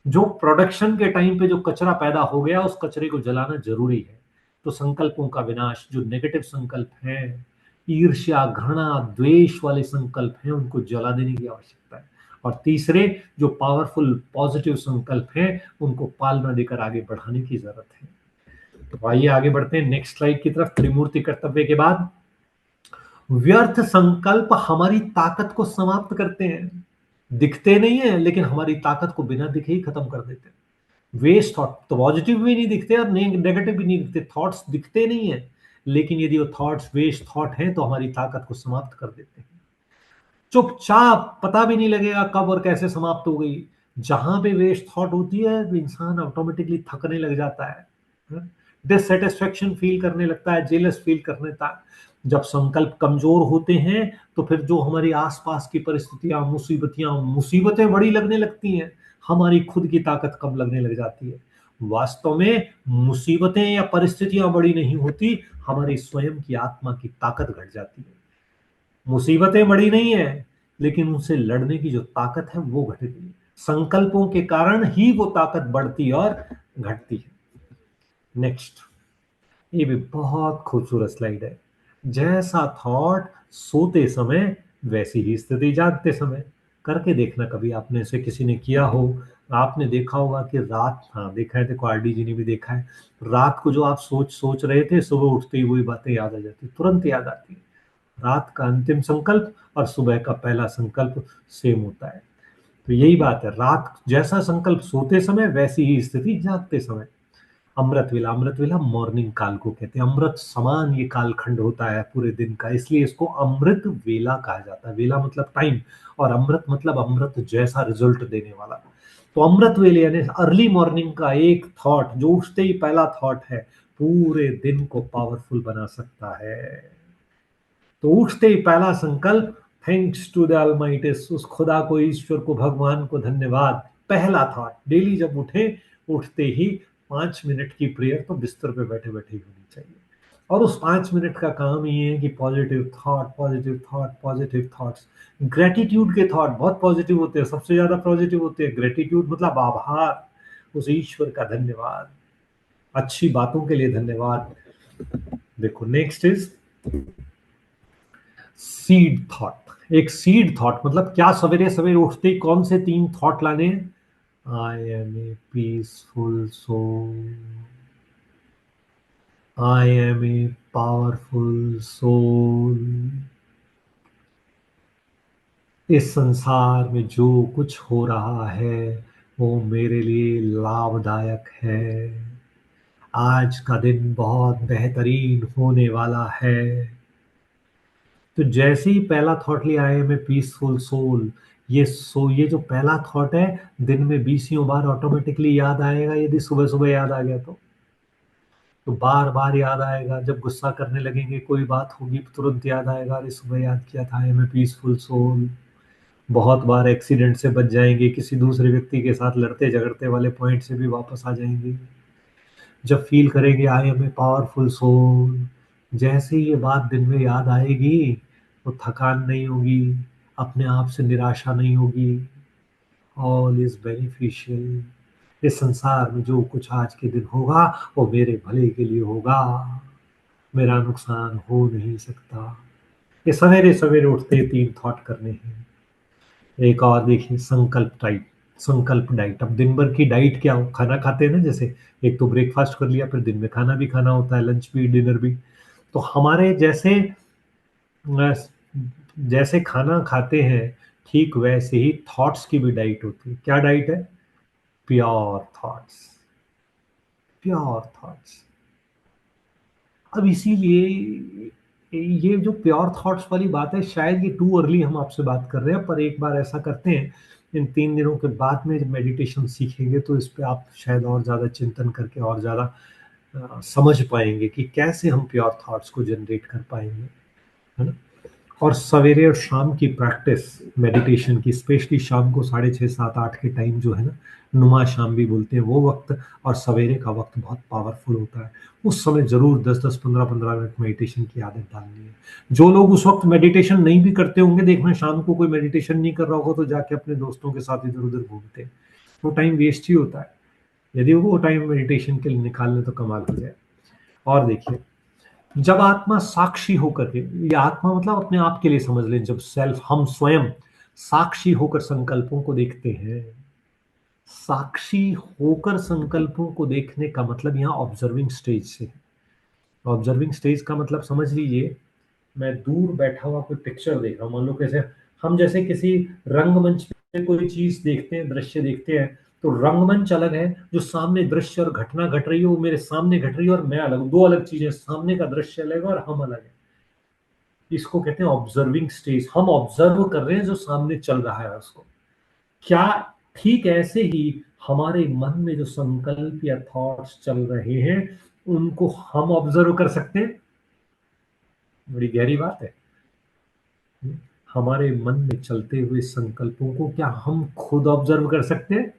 जो प्रोडक्शन के टाइम पे जो कचरा पैदा हो गया उस कचरे को जलाना जरूरी है। तो संकल्पों का विनाश, जो नेगेटिव संकल्प हैं, ईर्ष्या, घृणा, द्वेष वाले संकल्प हैं, उनको जला देने की आवश्यकता है। और तीसरे जो पावरफुल पॉजिटिव संकल्प हैं उनको पालना देकर आगे बढ़ाने की जरूरत है। तो आइए आगे बढ़ते हैं नेक्स्ट स्लाइड की तरफ। त्रिमूर्ति कर्तव्य के बाद व्यर्थ संकल्प हमारी ताकत को समाप्त करते हैं। दिखते नहीं है लेकिन हमारी ताकत को बिना दिखे ही खत्म कर देते हैं। वेस्ट थॉट तो पॉजिटिव भी नहीं दिखते और नेगेटिव भी नहीं दिखते, थॉट्स दिखते नहीं है, लेकिन यदि वो थॉट्स वेस्ट थॉट हैं तो हमारी ताकत को समाप्त कर देते हैं। चुपचाप, पता भी नहीं लगेगा कब और कैसे समाप्त हो गई। जहां पे वेस्ट थॉट होती है तो इंसान ऑटोमेटिकली थकने लग जाता है, डिससेटिस्फेक्शन फील करने लगता है, जेलस फील करने लगता है। जब संकल्प कमजोर होते हैं तो फिर जो हमारी आसपास की परिस्थितियां, मुसीबतें बड़ी लगने लगती हैं, हमारी खुद की ताकत कम लगने लग जाती है। वास्तव में मुसीबतें या परिस्थितियां बड़ी नहीं होती, हमारी स्वयं की आत्मा की ताकत घट जाती है। मुसीबतें बड़ी नहीं है लेकिन उनसे लड़ने की जो ताकत है वो घट गई है। संकल्पों के कारण ही वो ताकत बढ़ती और घटती है। नेक्स्ट, ये भी बहुत खूबसूरत स्लाइड है। जैसा थॉट सोते समय वैसी ही स्थिति जागते समय। करके देखना, कभी आपने से किसी ने किया हो, आपने देखा होगा कि रात, हाँ देखा है, देखो आरडी जी ने भी देखा है, रात को जो आप सोच सोच रहे थे सुबह उठते ही वही बातें याद आ जाती, तुरंत याद आती है। रात का अंतिम संकल्प और सुबह का पहला संकल्प सेम होता है। तो यही बात है, रात जैसा संकल्प सोते समय वैसी ही स्थिति जागते समय। अमृत वेला, अमृत वेला मॉर्निंग काल को कहते हैं। अमृत समान ये कालखंड होता है पूरे दिन का, इसलिए इसको अमृत वेला कहा जाता है। वेला मतलब टाइम, और अमृत मतलब अमृत जैसा रिजल्ट देने वाला। तो अमृत वेले यानी अर्ली मॉर्निंग का एक थॉट, जो उठते ही पहला थॉट है, पूरे दिन को पावरफुल बना सकता है। तो उठते ही पहला संकल्प, थैंक्स टू द ऑलमाइटी, उस खुदा को, ईश्वर को, भगवान को धन्यवाद। पहला थॉट डेली जब उठे, उठते ही 5 मिनट की प्रेयर तो बिस्तर पे बैठे बैठे ही होनी चाहिए। और उस 5 मिनट का काम ये है कि positive thought, positive thought, positive thoughts. Gratitude के थॉट बहुत पॉजिटिव होते हैं, सबसे ज्यादा पॉजिटिव होते हैं। ग्रेटिट्यूड मतलब आभार, उस ईश्वर का धन्यवाद, अच्छी बातों के लिए धन्यवाद। देखो नेक्स्ट इज सीड थॉट। एक सीड थॉट मतलब क्या, सवेरे सवेरे उठते ही कौन से 3 थॉट लाने हैं? I am a peaceful soul, I am a powerful soul. इस संसार में जो कुछ हो रहा है वो मेरे लिए लाभदायक है। आज का दिन बहुत बेहतरीन होने वाला है। तो जैसे ही पहला थॉट लिया, I am a peaceful soul, ये जो पहला थॉट है, दिन में 20 बार ऑटोमेटिकली याद आएगा। यदि सुबह सुबह याद आ गया तो बार बार याद आएगा। जब गुस्सा करने लगेंगे, कोई बात होगी, तुरंत याद आएगा, अरे सुबह याद किया था, I am a peaceful soul. बहुत बार एक्सीडेंट से बच जाएंगे, किसी दूसरे व्यक्ति के साथ लड़ते झगड़ते वाले पॉइंट से भी वापस आ जाएंगे। जब फील करेंगे I am a powerful soul, जैसे ही ये बात दिन में याद आएगी, तो थकान नहीं होगी, अपने आप से निराशा नहीं होगी। All is beneficial. इस संसार में जो कुछ आज के दिन होगा वो मेरे भले के लिए होगा, मेरा नुकसान हो नहीं सकता। ये सवेरे सवेरे उठते ही 3 थॉट करने हैं। एक और देखिए, संकल्प डाइट। संकल्प डाइट, अब दिन भर की डाइट क्या हो, खाना खाते हैं ना, जैसे एक तो ब्रेकफास्ट कर लिया, फिर दिन में खाना भी खाना होता है, लंच भी डिनर भी। तो हमारे जैसे खाना खाते हैं, ठीक वैसे ही थॉट्स की भी डाइट होती है। क्या डाइट है? Pure thoughts, pure thoughts. अब इसीलिए ये जो प्योर थॉट्स वाली बात है, शायद ये टू अर्ली हम आपसे बात कर रहे हैं, पर एक बार ऐसा करते हैं, इन 3 दिनों के बाद में जब मेडिटेशन सीखेंगे तो इस पे आप शायद और ज़्यादा चिंतन करके और ज़्यादा समझ पाएंगे कि कैसे हम प्योर थॉट्स को जनरेट कर पाएंगे, है ना। और सवेरे और शाम की प्रैक्टिस मेडिटेशन की, स्पेशली शाम को 6:30, 7, 8 के टाइम जो है ना, नुमा शाम भी बोलते हैं, वो वक्त और सवेरे का वक्त बहुत पावरफुल होता है। उस समय जरूर 10-10, 15-15 मिनट मेडिटेशन की आदत डालनी है। जो लोग उस वक्त मेडिटेशन नहीं भी करते होंगे, देखना शाम को कोई मेडिटेशन नहीं कर रहा होगा तो जाके अपने दोस्तों के साथ इधर उधर घूमते हैं, वो टाइम वेस्ट ही होता है। यदि वो टाइम मेडिटेशन के लिए निकाल ले तो कमाल हो जाए। और देखिए, जब आत्मा साक्षी होकर के, ये आत्मा मतलब अपने आप के लिए समझ लें, जब सेल्फ, हम स्वयं साक्षी होकर संकल्पों को देखते हैं। साक्षी होकर संकल्पों को देखने का मतलब यहाँ ऑब्जर्विंग स्टेज से है। ऑब्जर्विंग स्टेज का मतलब समझ लीजिए, मैं दूर बैठा हुआ कोई पिक्चर देख रहा हूँ, मान लो कैसे हम जैसे किसी रंगमंच पे कोई चीज देखते हैं, दृश्य देखते हैं, तो रंगमंच अलग है, जो सामने दृश्य और घटना घट रही है वो मेरे सामने घट रही है और मैं अलग, दो अलग चीजें, सामने का दृश्य अलग है और हम अलग है। इसको कहते हैं ऑब्जर्विंग स्टेज। हम ऑब्जर्व कर रहे हैं जो सामने चल रहा है उसको। क्या ठीक ऐसे ही हमारे मन में जो संकल्प या थॉट्स चल रहे हैं उनको हम ऑब्जर्व कर सकते हैं? बड़ी गहरी बात है। हमारे मन में चलते हुए संकल्पों को क्या हम खुद ऑब्जर्व कर सकते हैं?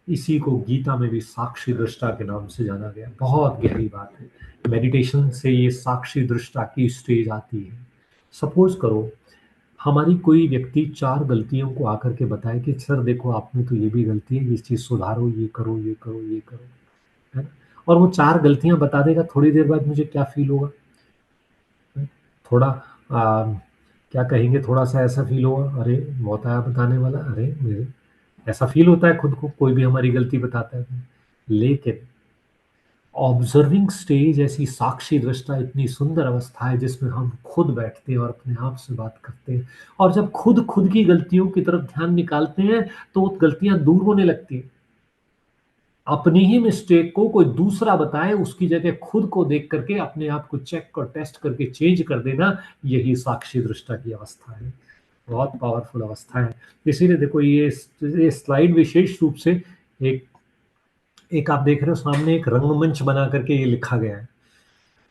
इसी को गीता में भी साक्षी दृष्टा के नाम से जाना गया। बहुत गहरी बात है। मेडिटेशन से ये साक्षी दृष्टा की स्टेज आती है। सपोज करो हमारी कोई व्यक्ति 4 गलतियों को आकर के बताए कि सर देखो आप में तो ये भी गलती है, ये चीज सुधारो, ये करो, ये करो, ये करो, है ना। और वो 4 गलतियां बता देगा, थोड़ी देर बाद मुझे क्या फील होगा? थोड़ा क्या कहेंगे, थोड़ा सा ऐसा फील होगा, अरे बहुत आया बताने वाला, अरे मेरे, ऐसा फील होता है खुद को, कोई भी हमारी गलती बताता है। लेकिन ऑब्जर्विंग स्टेज, ऐसी साक्षी दृष्टा, इतनी सुंदर अवस्था है जिसमें हम खुद बैठते हैं और अपने आप से बात करते हैं। और जब खुद की गलतियों की तरफ ध्यान निकालते हैं तो वो गलतियां दूर होने लगती हैं। अपनी ही मिस्टेक को कोई दूसरा बताए, उसकी जगह खुद को देख करके अपने आप को चेक और टेस्ट करके चेंज कर देना, यही साक्षी दृष्टा की अवस्था है। बहुत पावरफुल अवस्था है। इसीलिए देखो ये स्लाइड विशेष रूप से एक एक आप देख रहे हो सामने एक रंगमंच बना करके ये लिखा गया है।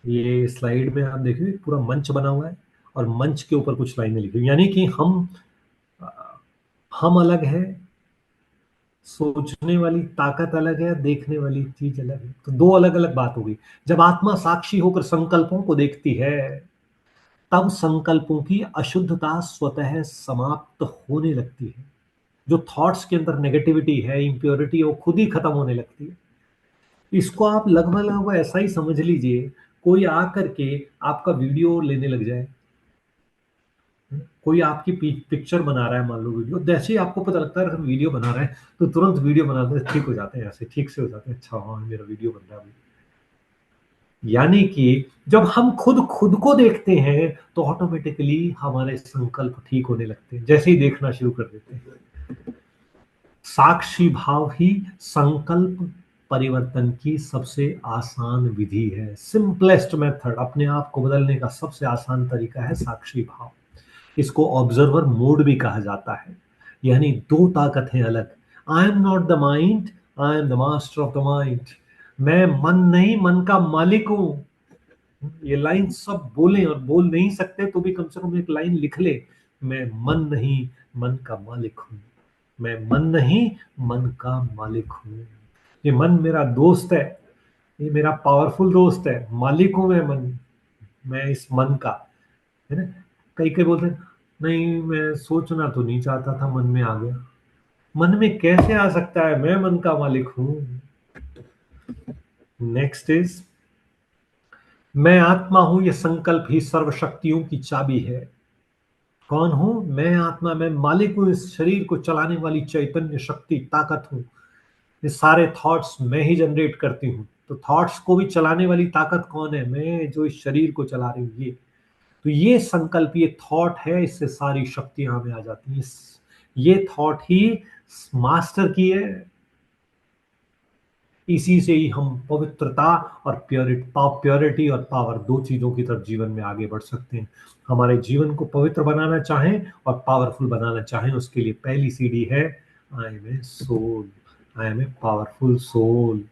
ये स्लाइड में आप देखिए पूरा मंच बना हुआ है और मंच के ऊपर कुछ लाइनें लिखी हुई, यानी कि हम अलग है, सोचने वाली ताकत अलग है, देखने वाली चीज अलग है। तो दो अलग अलग बात होगी। जब आत्मा साक्षी होकर संकल्पों को देखती है, तब संकल्पों की अशुद्धता स्वतः समाप्त होने लगती है। जो थॉट्स के अंदर नेगेटिविटी है, इंप्योरिटी, वो खुद ही खत्म होने लगती है। इसको आप लगभग लगभग ऐसा ही समझ लीजिए, कोई आकर के आपका वीडियो लेने लग जाए, कोई आपकी पिक्चर बना रहा है, मान लो वीडियो, जैसे ही आपको पता लगता है हम वीडियो बना रहे हैं तो तुरंत वीडियो बनाते हैं, ठीक हो जाते हैं, ऐसे ठीक से हो जाते हैं, अच्छा हाँ मेरा वीडियो बन रहा है। यानी कि जब हम खुद को देखते हैं तो ऑटोमेटिकली हमारे संकल्प ठीक होने लगते हैं, जैसे ही देखना शुरू कर देते हैं। साक्षी भाव ही संकल्प परिवर्तन की सबसे आसान विधि है। सिंपलेस्ट मेथड, अपने आप को बदलने का सबसे आसान तरीका है साक्षी भाव। इसको ऑब्जर्वर मोड भी कहा जाता है। यानी दो ताकतें अलग। I am not the mind, I am the master of the mind. मैं मन नहीं, मन का मालिक हूं। ये लाइन सब बोले और बोल नहीं सकते तो भी कम से कम एक लाइन लिख ले, मैं मन नहीं, मन का मालिक हूं। मैं मन नहीं, मन का मालिक हूं। ये मन मेरा दोस्त है, ये मेरा पावरफुल दोस्त है, मालिक हूं मैं इस मन का, है ना। कई कई बोलते हैं नहीं मैं सोचना तो नहीं चाहता था, मन में आ गया। मन में कैसे आ सकता है, मैं मन का मालिक हूं। नेक्स्ट इज, मैं आत्मा हूं, यह संकल्प ही सर्वशक्तियों की चाबी है। कौन हूं मैं? आत्मा, मैं मालिक हूं, इस शरीर को चलाने वाली चैतन्य शक्ति, ताकत हूं। ये सारे थॉट्स मैं ही जनरेट करती हूँ। तो थॉट्स को भी चलाने वाली ताकत कौन है? मैं, जो इस शरीर को चला रही हूँ। ये तो ये संकल्प, ये थॉट है, इससे सारी शक्तियां हमें आ जाती हैं। ये थॉट ही मास्टर की है। इसी से ही हम पवित्रता और प्योरिटी और पावर, दो चीजों की तरफ जीवन में आगे बढ़ सकते हैं। हमारे जीवन को पवित्र बनाना चाहें और पावरफुल बनाना चाहें, उसके लिए पहली सीढ़ी है I am a soul, I am a powerful soul.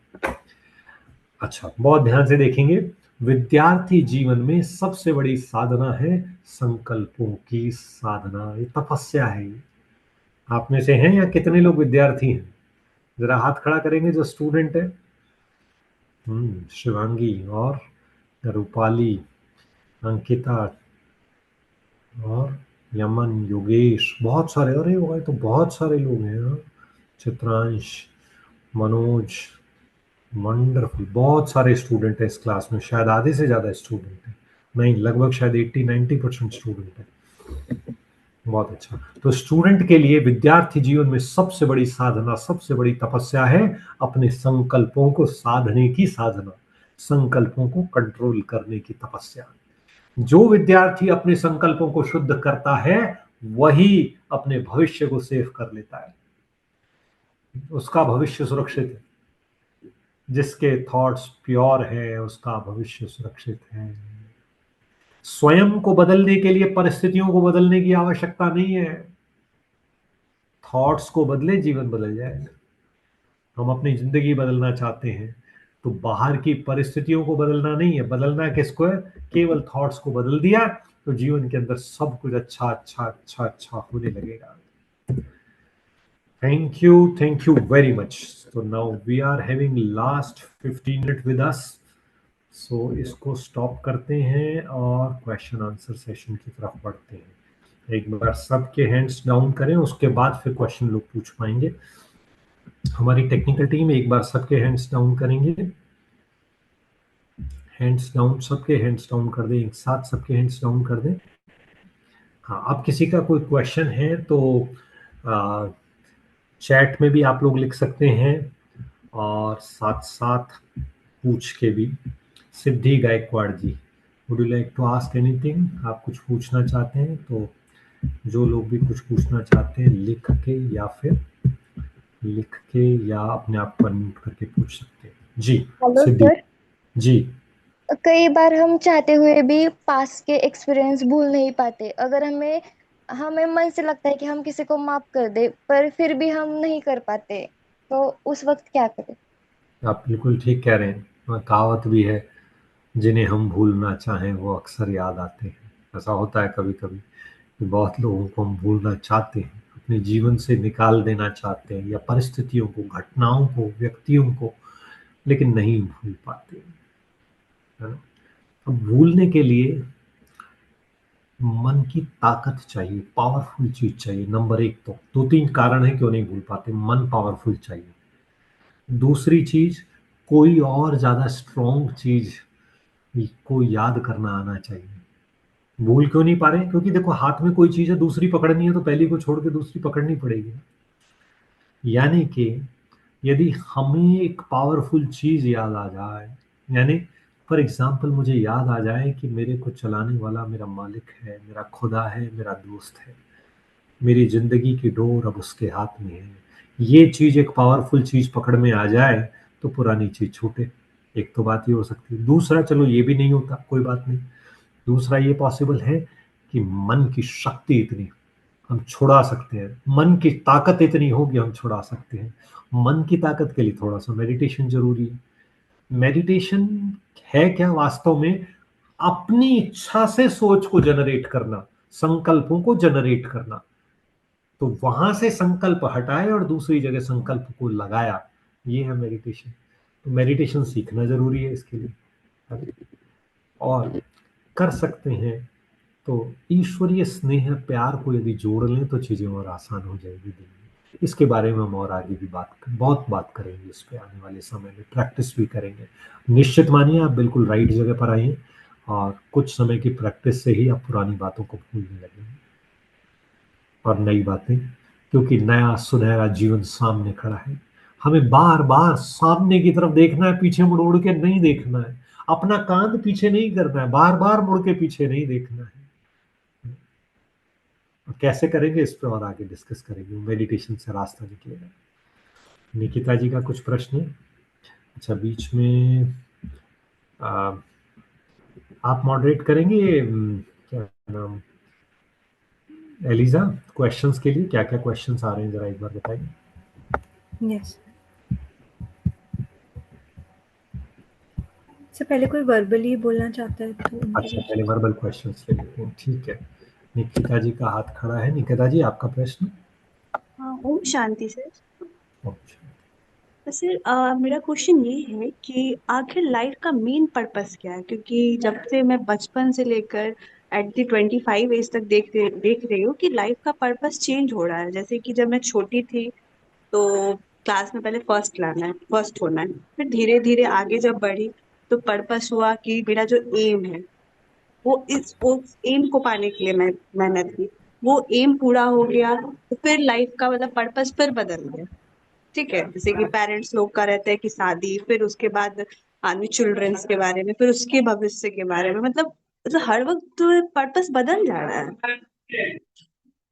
अच्छा, बहुत ध्यान से देखेंगे। विद्यार्थी जीवन में सबसे बड़ी साधना है संकल्पों की साधना, ये तपस्या है। ये आप में से हैं या कितने लोग विद्यार्थी हैं? जरा हाथ खड़ा करेंगे जो स्टूडेंट है। शिवांगी और रूपाली, अंकिता और यमन, योगेश, बहुत सारे, अरे भाई तो बहुत सारे लोग हैं। चित्रांश, मनोज, वंडरफुल, बहुत सारे स्टूडेंट है इस क्लास में, शायद आधे से ज्यादा स्टूडेंट है, नहीं लगभग शायद 80-90% स्टूडेंट है। बहुत अच्छा। तो स्टूडेंट के लिए विद्यार्थी जीवन में सबसे बड़ी साधना, सबसे बड़ी तपस्या है अपने संकल्पों को साधने की साधना, संकल्पों को कंट्रोल करने की तपस्या। जो विद्यार्थी अपने संकल्पों को शुद्ध करता है वही अपने भविष्य को सेव कर लेता है, उसका भविष्य सुरक्षित है। जिसके थॉट्स प्योर है उसका भविष्य सुरक्षित है। स्वयं को बदलने के लिए परिस्थितियों को बदलने की आवश्यकता नहीं है। थॉट्स को बदले, जीवन बदल जाएगा। हम अपनी जिंदगी बदलना चाहते हैं तो बाहर की परिस्थितियों को बदलना नहीं है, बदलना किसको है? केवल थॉट्स को बदल दिया तो जीवन के अंदर सब कुछ अच्छा अच्छा अच्छा अच्छा होने लगेगा। Thank you very much. So now we are having last 15 minutes with us. So इसको स्टॉप करते हैं और क्वेश्चन आंसर सेशन की तरफ बढ़ते हैं। एक बार सबके हैंड्स डाउन करें, उसके बाद फिर क्वेश्चन लोग पूछ पाएंगे। हमारी टेक्निकल टीम एक बार सबके हैंड्स डाउन करेंगे। हैंड्स डाउन, सबके हैंड्स डाउन कर दें, एक साथ सबके हैंड्स डाउन कर दें। हाँ, अब किसी का कोई क्वेश्चन है तो चैट में भी आप लोग लिख सकते हैं और साथ साथ पूछ के भी। Siddhi Gaikwad ji, would you like to ask anything? आप कुछ पूछना चाहते हैं तो जो लोग भी कुछ पूछना चाहते हैं लिख के या फिर लिख के या अपने आप को अनम्यूट करके पूछ सकते हैं। जी हेलो सिद्धि सर। जी। कई बार हम चाहते हुए भी पास के एक्सपीरियंस भूल नहीं पाते। अगर हमें हमें मन से लगता है कि हम किसी को माफ कर दे, पर फिर भी हम नहीं कर पाते, तो उस वक्त क्या करें? आप बिल्कुल ठीक कह रहे हैं। कहावत भी है, जिन्हें हम भूलना चाहें वो अक्सर याद आते हैं। ऐसा होता है कभी कभी कि बहुत लोगों को हम भूलना चाहते हैं, अपने जीवन से निकाल देना चाहते हैं, या परिस्थितियों को, घटनाओं को, व्यक्तियों को, लेकिन नहीं भूल पाते, है ना। अब भूलने के लिए मन की ताकत चाहिए, पावरफुल चीज चाहिए। नंबर एक, तो दो तीन कारण है क्यों नहीं भूल पाते। मन पावरफुल चाहिए। दूसरी चीज, कोई और ज्यादा स्ट्रॉन्ग चीज को याद करना आना चाहिए। भूल क्यों नहीं पा रहे? क्योंकि देखो, हाथ में कोई चीज है, दूसरी पकड़नी है तो पहली को छोड़ के दूसरी पकड़नी पड़ेगी। यानी कि यदि हमें एक पावरफुल चीज याद आ जाए, यानी फॉर एग्जाम्पल मुझे याद आ जाए कि मेरे को चलाने वाला मेरा मालिक है, मेरा खुदा है, मेरा दोस्त है, मेरी जिंदगी की डोर अब उसके हाथ में है, ये चीज एक पावरफुल चीज पकड़ में आ जाए तो पुरानी चीज छूटे। एक तो बात ये हो सकती है। दूसरा, चलो ये भी नहीं होता, कोई बात नहीं। दूसरा ये पॉसिबल है कि मन की शक्ति इतनी, हम छुड़ा सकते हैं। मन की ताकत इतनी होगी, हम छुड़ा सकते हैं। मन की ताकत के लिए थोड़ा सा मेडिटेशन जरूरी है। मेडिटेशन है क्या वास्तव में? अपनी इच्छा से सोच को जनरेट करना, संकल्पों को जनरेट करना। तो वहां से संकल्प हटाए और दूसरी जगह संकल्प को लगाया, ये है मेडिटेशन। तो मेडिटेशन सीखना जरूरी है इसके लिए। और कर सकते हैं तो ईश्वरीय स्नेह, प्यार को यदि जोड़ लें तो चीजें और आसान हो जाएगी दिन में। इसके बारे में हम और आगे भी बहुत बात करेंगे। इस पे आने वाले समय में प्रैक्टिस भी करेंगे। निश्चित मानिए, आप बिल्कुल राइट जगह पर आइए, और कुछ समय की प्रैक्टिस से ही आप पुरानी बातों को भूलने लगेंगे और नई बातें, क्योंकि नया सुनहरा जीवन सामने खड़ा है। हमें बार बार सामने की तरफ देखना है, पीछे मुड़ मुड़ के नहीं देखना है। अपना कांध पीछे नहीं करना है, बार बार मुड़ के पीछे नहीं देखना है। और कैसे करेंगे इस पर और आगे डिस्कस करेंगे। मेडिटेशन से रास्ता निकलेगा। निकिता जी का कुछ प्रश्न है? अच्छा, बीच में आप मॉडरेट करेंगे? क्या नाम, एलिजा, क्वेश्चंस के लिए क्या क्या क्वेश्चंस आ रहे हैं जरा एक बार बताइए। यस से पहले कोई वर्बली बोलना चाहता है तो अच्छा, पहले वर्बल क्वेश्चंस ले लेते हैं, ठीक है। निकिता जी का हाथ खड़ा है। निकिता जी, आपका प्रश्न? हाँ, ओम शांति सर। अच्छा, तो सर मेरा क्वेश्चन ये है कि आखिर लाइफ का मेन पर्पस क्या है? क्योंकि जब से मैं बचपन से लेकर एट द 25 एज तक देख रही हूँ कि लाइफ का पर्पस चेंज हो रहा है। जैसे कि जब मैं छोटी थी तो क्लास में पहले फर्स्ट होना है, फिर धीरे धीरे आगे जब बढ़ी तो पर्पस हुआ कि मेरा जो एम है उस एम को पाने के लिए मैं मेहनत की। वो एम पूरा हो गया तो फिर लाइफ का मतलब पर्पस फिर बदल गया। ठीक है, जैसे कि पेरेंट्स लोग का रहता है कि शादी, फिर उसके बाद आदमी चिल्ड्रंस के बारे में, फिर उसके भविष्य के बारे में, मतलब हर वक्त तो पर्पस बदल जा रहा है।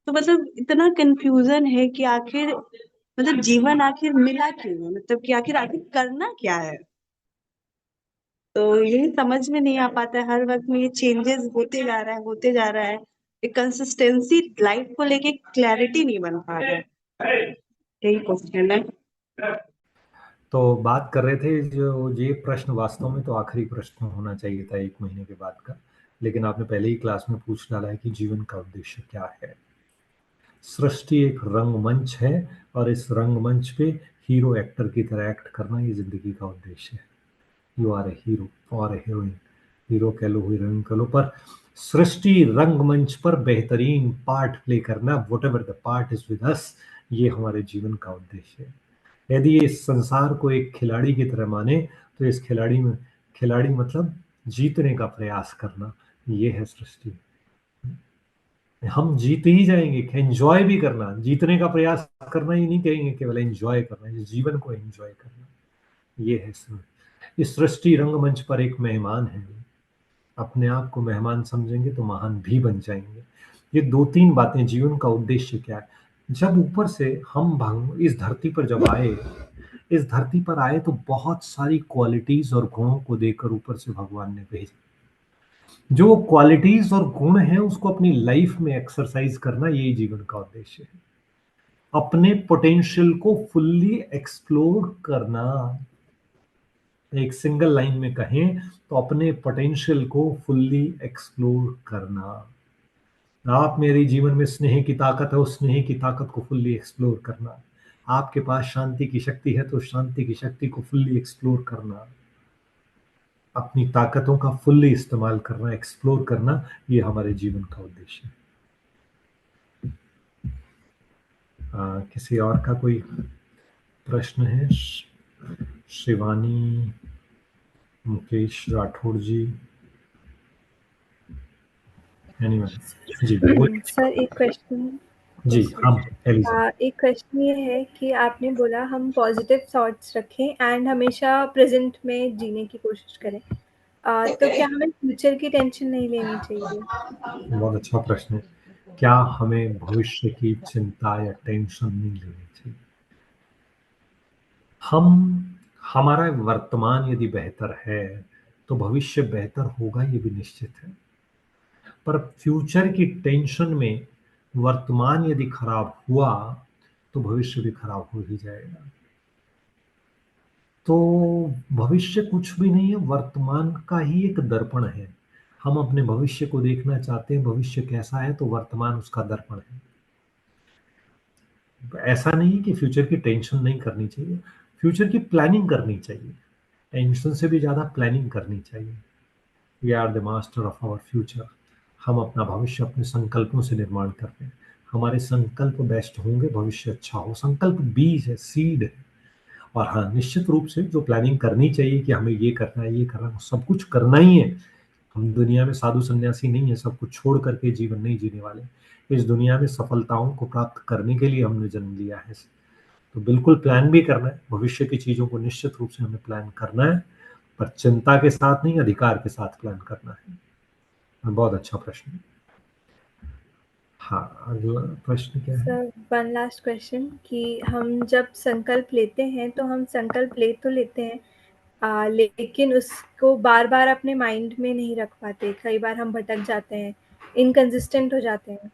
तो मतलब इतना कंफ्यूजन है कि आखिर मतलब जीवन आखिर मिला क्यों है? मतलब कि आखिर करना क्या है? तो यही समझ में नहीं आ पाता है। हर वक्त में ये चेंजेस होते जा रहा है। एक कंसिस्टेंसी लाइफ को लेके क्लैरिटी नहीं बन पा रहा है। यही क्वेश्चन है। तो बात कर रहे थे, जो ये प्रश्न वास्तव में तो आखिरी प्रश्न होना चाहिए था 1 महीने के बाद का, लेकिन आपने पहले ही क्लास में पूछ डाला है कि जीवन का उद्देश्य क्या है। सृष्टि एक रंगमंच है, और इस रंगमंच पे हीरो एक्टर की तरह एक्ट करना ये जिंदगी का उद्देश्य है। यू आर ए हीरो और ए हीरोइन, हीरो कह लो, हीरोइन कह लो, पर सृष्टि रंगमंच पर बेहतरीन पार्ट प्ले करना, what ever the part is with us, ये हमारे जीवन का उद्देश्य है। यदि ये इस संसार को एक खिलाड़ी की तरह माने तो इस खिलाड़ी मतलब जीतने का प्रयास करना, ये है सृष्टि। हम जीत ही जाएंगे, एंजॉय भी करना, जीतने का प्रयास करना ही नहीं कहेंगे, केवल एंजॉय करना, इस जीवन को एंजॉय करना, ये है इस सृष्टि रंगमंच पर एक मेहमान है। अपने आप को मेहमान समझेंगे तो महान भी बन जाएंगे। ये 2-3 बातें, जीवन का उद्देश्य क्या है, जब ऊपर से हम इस धरती पर जब आए, इस धरती पर आए तो बहुत सारी क्वालिटीज और गुणों को देकर ऊपर से भगवान ने भेजा। जो क्वालिटीज और गुण हैं उसको अपनी लाइफ में एक्सरसाइज करना, यही जीवन का उद्देश्य है। अपने पोटेंशियल को फुल्ली एक्सप्लोर करना। एक सिंगल लाइन में कहें तो अपने पोटेंशियल को फुल्ली एक्सप्लोर करना। आप मेरे जीवन में स्नेह की ताकत है, उस स्नेह की ताकत को फुल्ली एक्सप्लोर करना। आपके पास शांति की शक्ति है तो शांति की शक्ति को फुल्ली एक्सप्लोर करना। अपनी ताकतों का फुल्ली इस्तेमाल करना, एक्सप्लोर करना, ये हमारे जीवन का उद्देश्य है। किसी और का कोई प्रश्न है? शिवानी, मुकेश राठौड़ जी, एनीवन? जी बोलिए। सर एक क्वेश्चन। जी हम एलिजा। एक क्वेश्चन ये है कि आपने बोला हम पॉजिटिव थॉट्स रखें एंड हमेशा प्रेजेंट में जीने की कोशिश करें, तो क्या हमें फ्यूचर की टेंशन नहीं लेनी चाहिए? बहुत अच्छा प्रश्न है। क्या हमें भविष्य की चिंता या टेंशन नहीं लेनी चाहिए? हमारा वर्तमान यदि बेहतर है तो भविष्य बेहतर होगा, ये भी निश्चित है। पर फ्यूचर की टेंशन में वर्तमान यदि खराब हुआ तो भविष्य भी खराब हो ही जाएगा। तो भविष्य कुछ भी नहीं है, वर्तमान का ही एक दर्पण है। हम अपने भविष्य को देखना चाहते हैं, भविष्य कैसा है तो वर्तमान उसका दर्पण है। ऐसा नहीं कि फ्यूचर की टेंशन नहीं करनी चाहिए, फ्यूचर की प्लानिंग करनी चाहिए। टेंशन से भी ज्यादा प्लानिंग करनी चाहिए। We are the master of our future. हम अपना भविष्य अपने संकल्पों से निर्माण करते हैं। हमारे संकल्प बेस्ट होंगे, भविष्य अच्छा हो। संकल्प बीज है, सीड है। और हाँ, निश्चित रूप से जो प्लानिंग करनी चाहिए कि हमें ये करना है, ये करना है, सब कुछ करना ही है। हम दुनिया में साधु सन्यासी नहीं है, सब कुछ छोड़ करके जीवन नहीं जीने वाले। इस दुनिया में सफलताओं को प्राप्त करने के लिए हमने जन्म लिया है। तो बिल्कुल प्लान भी करना है, भविष्य की चीजों को निश्चित रूप से हमें प्लान करना है, पर चिंता के साथ नहीं, अधिकार के साथ प्लान करना है। बहुत अच्छा प्रश्न। हाँ, अगला प्रश्न क्या है? सर वन लास्ट क्वेश्चन कि हम जब संकल्प लेते हैं तो हम संकल्प ले तो लेते हैं, लेकिन उसको बार बार अपने माइंड में नहीं रख पाते। कई बार हम भटक जाते हैं, इनकंसिस्टेंट हो जाते हैं।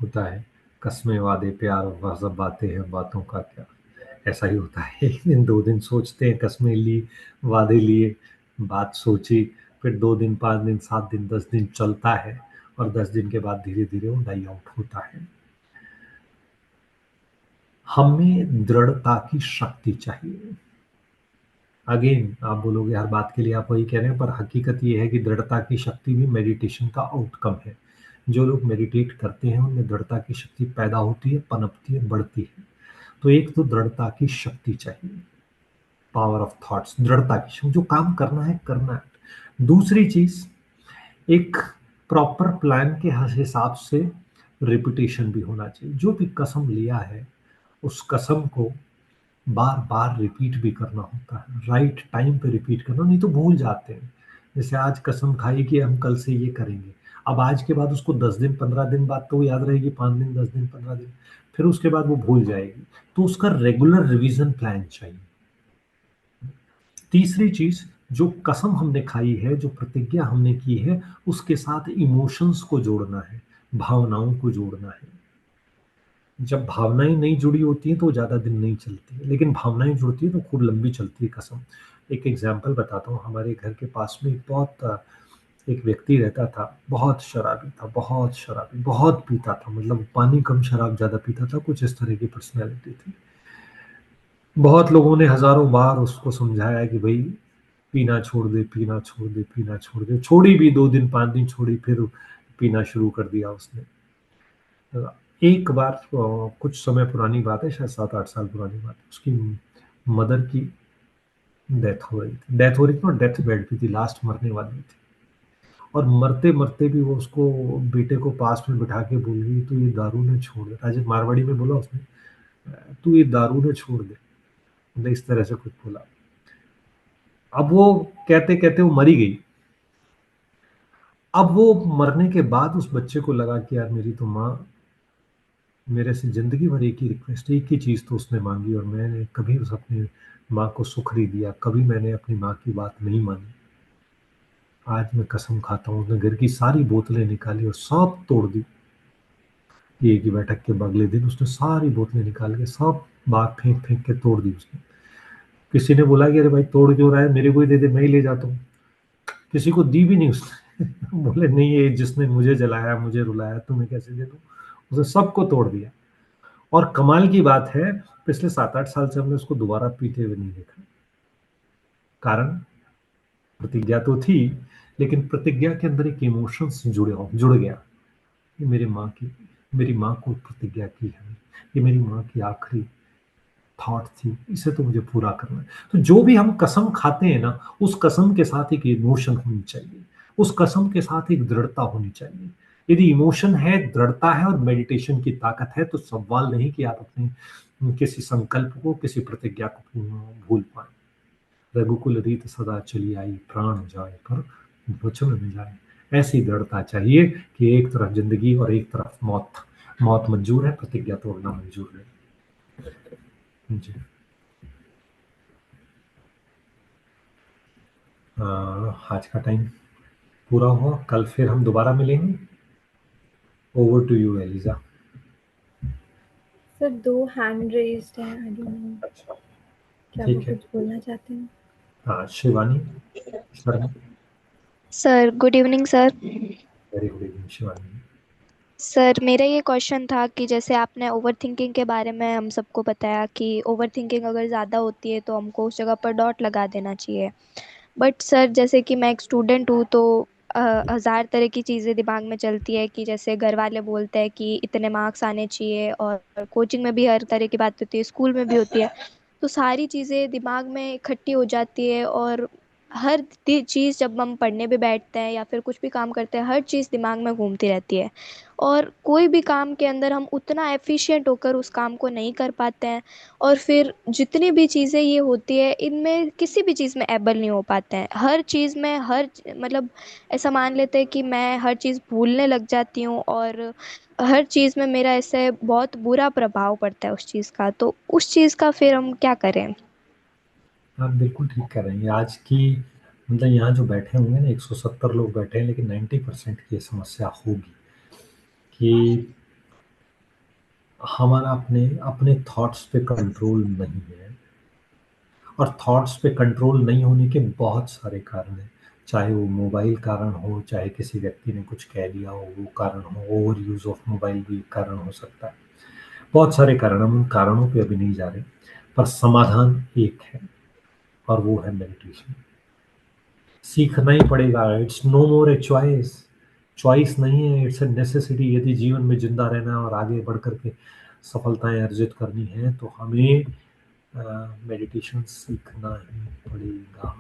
होता है। कस्में वादे प्यार वह सब बातें हैं, बातों का क्या। ऐसा ही होता है। एक दिन 2 दिन सोचते हैं, कस्में ली, वादे लिए, बात सोची, फिर 2 दिन 5 दिन 7 दिन 10 दिन चलता है और 10 दिन के बाद धीरे धीरे वो डाई आउट होता है। हमें दृढ़ता की शक्ति चाहिए। अगेन आप बोलोगे हर बात के लिए आप वही कह रहे हैं, पर हकीकत ये है कि दृढ़ता की शक्ति भी मेडिटेशन का आउटकम है। जो लोग मेडिटेट करते हैं उनमें दृढ़ता की शक्ति पैदा होती है, पनपती है, बढ़ती है। तो एक तो दृढ़ता की शक्ति चाहिए, पावर ऑफ थॉट्स, दृढ़ता की शक्ति, जो काम करना है करना है। दूसरी चीज, एक प्रॉपर प्लान के हिसाब से रिपीटेशन भी होना चाहिए। जो भी कसम लिया है उस कसम को बार बार रिपीट भी करना होता है, राइट टाइम पे रिपीट करना, नहीं तो भूल जाते हैं। जैसे आज कसम खाई कि हम कल से ये करेंगे, अब आज के बाद उसको 10 दिन 15 दिन बाद तो वो याद रहेगी, 5 दिन 10 दिन 15 दिन, फिर उसके बाद वो भूल जाएगी। तो उसका रेगुलर रिवीजन प्लान चाहिए। तीसरी चीज, जो कसम हमने खाई है, जो प्रतिज्ञा हमने की है, उसके साथ इमोशंस को जोड़ना है, भावनाओं को जोड़ना है। जब भावनाएं नहीं जुड़ी होती हैं तो ज्यादा दिन नहीं चलती है, लेकिन भावनाएं जुड़ती है तो खूब लंबी चलती है कसम। एक एग्जाम्पल बताता हूँ। हमारे घर के पास में एक व्यक्ति रहता था, बहुत शराबी था, बहुत शराबी, बहुत पीता था, मतलब पानी कम शराब ज्यादा पीता था, कुछ इस तरह की पर्सनैलिटी थी। बहुत लोगों ने हजारों बार उसको समझाया कि भाई पीना छोड़ दे, पीना छोड़ दे, पीना छोड़ दे। छोड़ी भी, 2 दिन 5 दिन छोड़ी, फिर पीना शुरू कर दिया उसने। एक बार कुछ समय पुरानी बात है, शायद 7-8 साल पुरानी बात है, उसकी मदर की डेथ हो रही थी ना, डेथ बेड पे थी, लास्ट मरने वाली थी। और मरते मरते भी वो उसको, बेटे को पास में बिठा के बोल गई, तू ये दारू ने छोड़ दे। राजन मारवाड़ी में बोला उसने, तू ये दारू ने छोड़ दे, मतलब इस तरह से कुछ बोला। अब वो कहते कहते वो मरी गई। अब वो मरने के बाद उस बच्चे को लगा कि यार मेरी तो माँ मेरे से जिंदगी भर एक ही रिक्वेस्ट, एक ही चीज़ तो उसने मांगी, और मैंने कभी उस अपनी माँ को सुख नहीं दिया, कभी मैंने अपनी माँ की बात नहीं मानी। आज मैं कसम खाता हूँ, उसने घर की सारी बोतलें निकाली और सब तोड़ दी। ये की बैठक के अगले दिन उसने सारी बोतलें निकाल के सब बाहर फेंक फेंक के तोड़ दी उसने। किसी ने बोला कि अरे भाई तोड़ क्यों रहा है, मेरे को ही दे दे, मैं ही ले जाता हूँ। किसी को दी भी नहीं उसने। बोले नहीं, ये जिसने मुझे जलाया, मुझे रुलाया, तुम्हें कैसे दे दूं। उसने सबको तोड़ दिया। और कमाल की बात है, पिछले 7-8 साल से हमने उसको दोबारा पीते हुए नहीं देखा। कारण प्रतिज्ञा तो थी, लेकिन प्रतिज्ञा के अंदर एक इमोशंस जुड़ गया। ये मेरी माँ को प्रतिज्ञा की है, ये मेरी माँ की आखिरी थॉट थी, इसे तो मुझे पूरा करना है। तो जो भी हम कसम खाते हैं ना, उस कसम के साथ एक इमोशन होनी चाहिए, उस कसम के साथ एक दृढ़ता होनी चाहिए। यदि इमोशन है, दृढ़ता है और मेडिटेशन की ताकत है, तो सवाल नहीं कि आप अपने किसी संकल्प को, किसी प्रतिज्ञा को भूल पाए। रघुकुल रीत सदा चली आई, प्राण जाए पर वचन न जाए। ऐसी दृढ़ता चाहिए कि एक तरफ जिंदगी और एक तरफ मौत। मौत मंजूर है, प्रतिज्ञा तोड़ना मंजूर नहीं। जी आज का टाइम पूरा हुआ, कल फिर हम दोबारा मिलेंगे। Over to you Eliza. Sir 2 hand raised हैं, आई डोंट नो क्या वो ठीक है, कुछ बोलना चाहते हैं। हाँ Shivani Sharma. Sir good evening sir. Very good evening Shivani. Sir मेरा ये क्वेश्चन था कि जैसे आपने ओवर थिंकिंग के बारे में हम सबको बताया कि ओवर थिंकिंग अगर ज़्यादा होती है तो हमको उस जगह पर डॉट लगा देना चाहिए। बट सर जैसे कि मैं एक स्टूडेंट हूँ तो हज़ार तरह की चीज़ें दिमाग में चलती है कि जैसे घर वाले बोलते हैं कि इतने मार्क्स आने चाहिए, और कोचिंग में भी हर तरह की बात होती है, स्कूल में भी होती है। तो सारी चीज़ें दिमाग में इकट्ठी हो जाती है, और हर चीज़ जब हम पढ़ने भी बैठते हैं या फिर कुछ भी काम करते हैं, हर चीज़ दिमाग में घूमती रहती है, और कोई भी काम के अंदर हम उतना एफिशिएंट होकर उस काम को नहीं कर पाते हैं। और फिर जितनी भी चीज़ें ये होती है, इनमें किसी भी चीज़ में एबल नहीं हो पाते हैं। हर चीज़ में मतलब ऐसा मान लेते हैं कि मैं हर चीज़ भूलने लग जाती हूँ, और हर चीज़ में मेरा ऐसे बहुत बुरा प्रभाव पड़ता है उस चीज़ का। तो उस चीज़ का फिर हम क्या करें? आप बिल्कुल ठीक कह रहे हैं। आज की मतलब यहाँ जो बैठे होंगे ना, 170 लोग बैठे हैं, लेकिन 90% की ये समस्या होगी कि हमारा अपने अपने थॉट्स पे कंट्रोल नहीं है। और थॉट्स पे कंट्रोल नहीं होने के बहुत सारे कारण हैं, चाहे वो मोबाइल कारण हो, चाहे किसी व्यक्ति ने कुछ कह दिया हो वो कारण हो, ओवर यूज ऑफ मोबाइल भी एक कारण हो सकता है। बहुत सारे कारण, हम उन कारणों पे अभी नहीं जा रहे, पर समाधान एक है, और वो है मेडिटेशन। सीखना ही पड़ेगा, it's no more a choice. Choice नहीं है, इट्स ए नेसेसिटी। यदि जीवन में जिंदा रहना है और आगे बढ़ करके सफलताएं अर्जित करनी है, तो हमें मेडिटेशन सीखना ही पड़ेगा।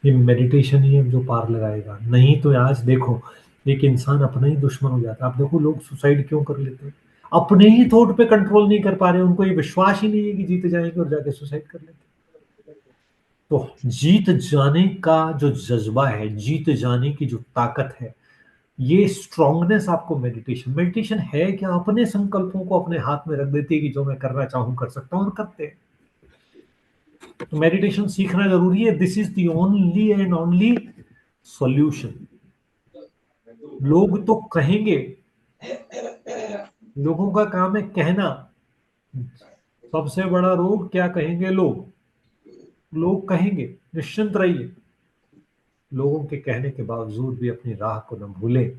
ये मेडिटेशन ही है जो पार लगाएगा। नहीं तो आज देखो, एक इंसान अपना ही दुश्मन हो जाता है। आप देखो लोग सुसाइड क्यों कर लेते हैं, अपने ही थॉट पे कंट्रोल नहीं कर पा रहे, उनको ये विश्वास ही नहीं है कि जीते जाएंगे, और जाके सुसाइड कर लेते हैं। तो जीत जाने का जो जज्बा है, जीत जाने की जो ताकत है, ये स्ट्रांगनेस आपको मेडिटेशन मेडिटेशन है क्या, अपने संकल्पों को अपने हाथ में रख देती है कि जो मैं करना चाहूं कर सकता हूं, और करते हैं। तो मेडिटेशन सीखना जरूरी है। This is the only and only solution. लोग तो कहेंगे, लोगों का काम है कहना। सबसे बड़ा रोग क्या कहेंगे लोग, लोग कहेंगे। निश्चिंत रहिए, लोगों के कहने के बावजूद भी अपनी राह को न भूलें,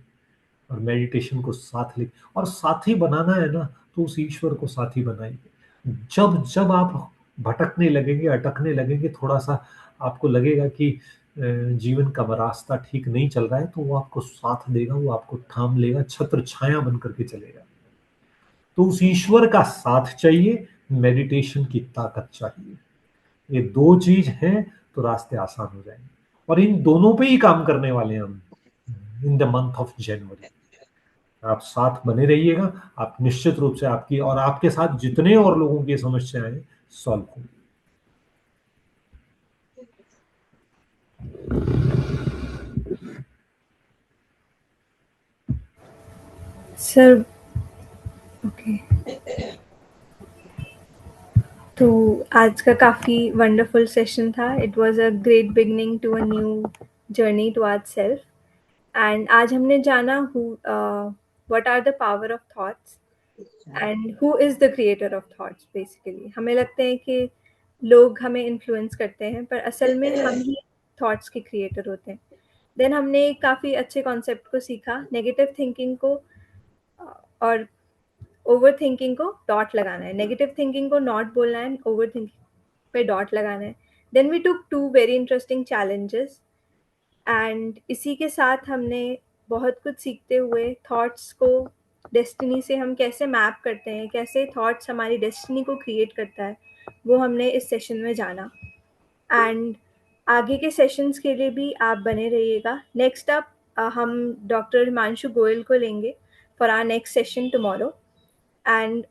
और मेडिटेशन को साथ ले। और साथी बनाना है ना, तो उस ईश्वर को साथी बनाइए। जब जब आप भटकने लगेंगे, अटकने लगेंगे, थोड़ा सा आपको लगेगा कि जीवन का रास्ता ठीक नहीं चल रहा है, तो वो आपको साथ देगा, वो आपको थाम लेगा, छत्र छाया बन करके चलेगा। तो उस ईश्वर का साथ चाहिए, मेडिटेशन की ताकत चाहिए। ये दो चीज हैं तो रास्ते आसान हो जाएंगे, और इन दोनों पे ही काम करने वाले हैं हम in the month of January. आप साथ बने रहिएगा, आप निश्चित रूप से आपकी और आपके साथ जितने और लोगों की समस्याएं सॉल्व होंगी। सर ओके तो आज का काफ़ी वंडरफुल सेशन था. It was a great beginning to a new journey to our self. And आज हमने जाना what are the power of thoughts and who is the creator of thoughts. Basically हमें लगता है कि लोग हमें इन्फ्लुएंस करते हैं, पर असल में हम ही थॉट्स के क्रिएटर होते हैं. देन हमने काफ़ी अच्छे कॉन्सेप्ट को सीखा, नेगेटिव थिंकिंग को और ओवर थिंकिंग को डॉट लगाना है. नेगेटिव थिंकिंग को नॉट बोलना है, ओवर थिंकिंग पे डॉट लगाना है. Then we took 2 very interesting challenges and इसी के साथ हमने बहुत कुछ सीखते हुए थॉट्स को डेस्टिनी से हम कैसे मैप करते हैं, कैसे थॉट्स हमारी डेस्टिनी को क्रिएट करता है, वो हमने इस सेशन में जाना. एंड आगे के सेशंस के लिए भी आप बने रहिएगा. नेक्स्ट अप हम डॉक्टर हिमांशु गोयल को लेंगे for our next session tomorrow. And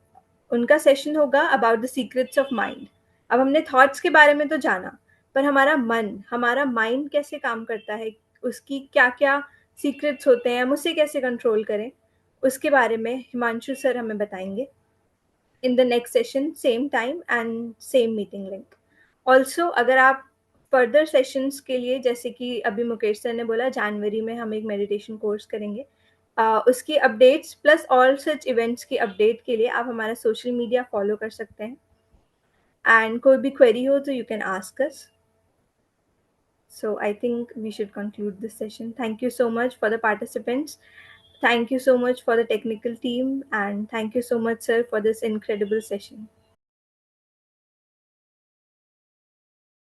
उनका सेशन होगा about the secrets of mind. अब हमने थॉट्स के बारे में तो जाना, पर हमारा माइंड कैसे काम करता है, उसकी क्या क्या सीक्रेट्स होते हैं, हम उसे कैसे कंट्रोल करें, उसके बारे में हिमांशु सर हमें बताएंगे in the next session, same time and same meeting link. Also अगर आप फर्दर सेशंस के लिए, जैसे कि अभी मुकेश सर ने बोला जनवरी में हम एक मेडिटेशन कोर्स करेंगे, उसकी updates plus all such events की अपडेट के लिए आप हमारा सोशल मीडिया फॉलो कर सकते हैं. एंड कोई भी क्वेरी हो तो you can ask us. So I think we should conclude this session. Thank you so much for the participants. Thank you so much for the technical team, and thank you so much, sir, for this incredible session.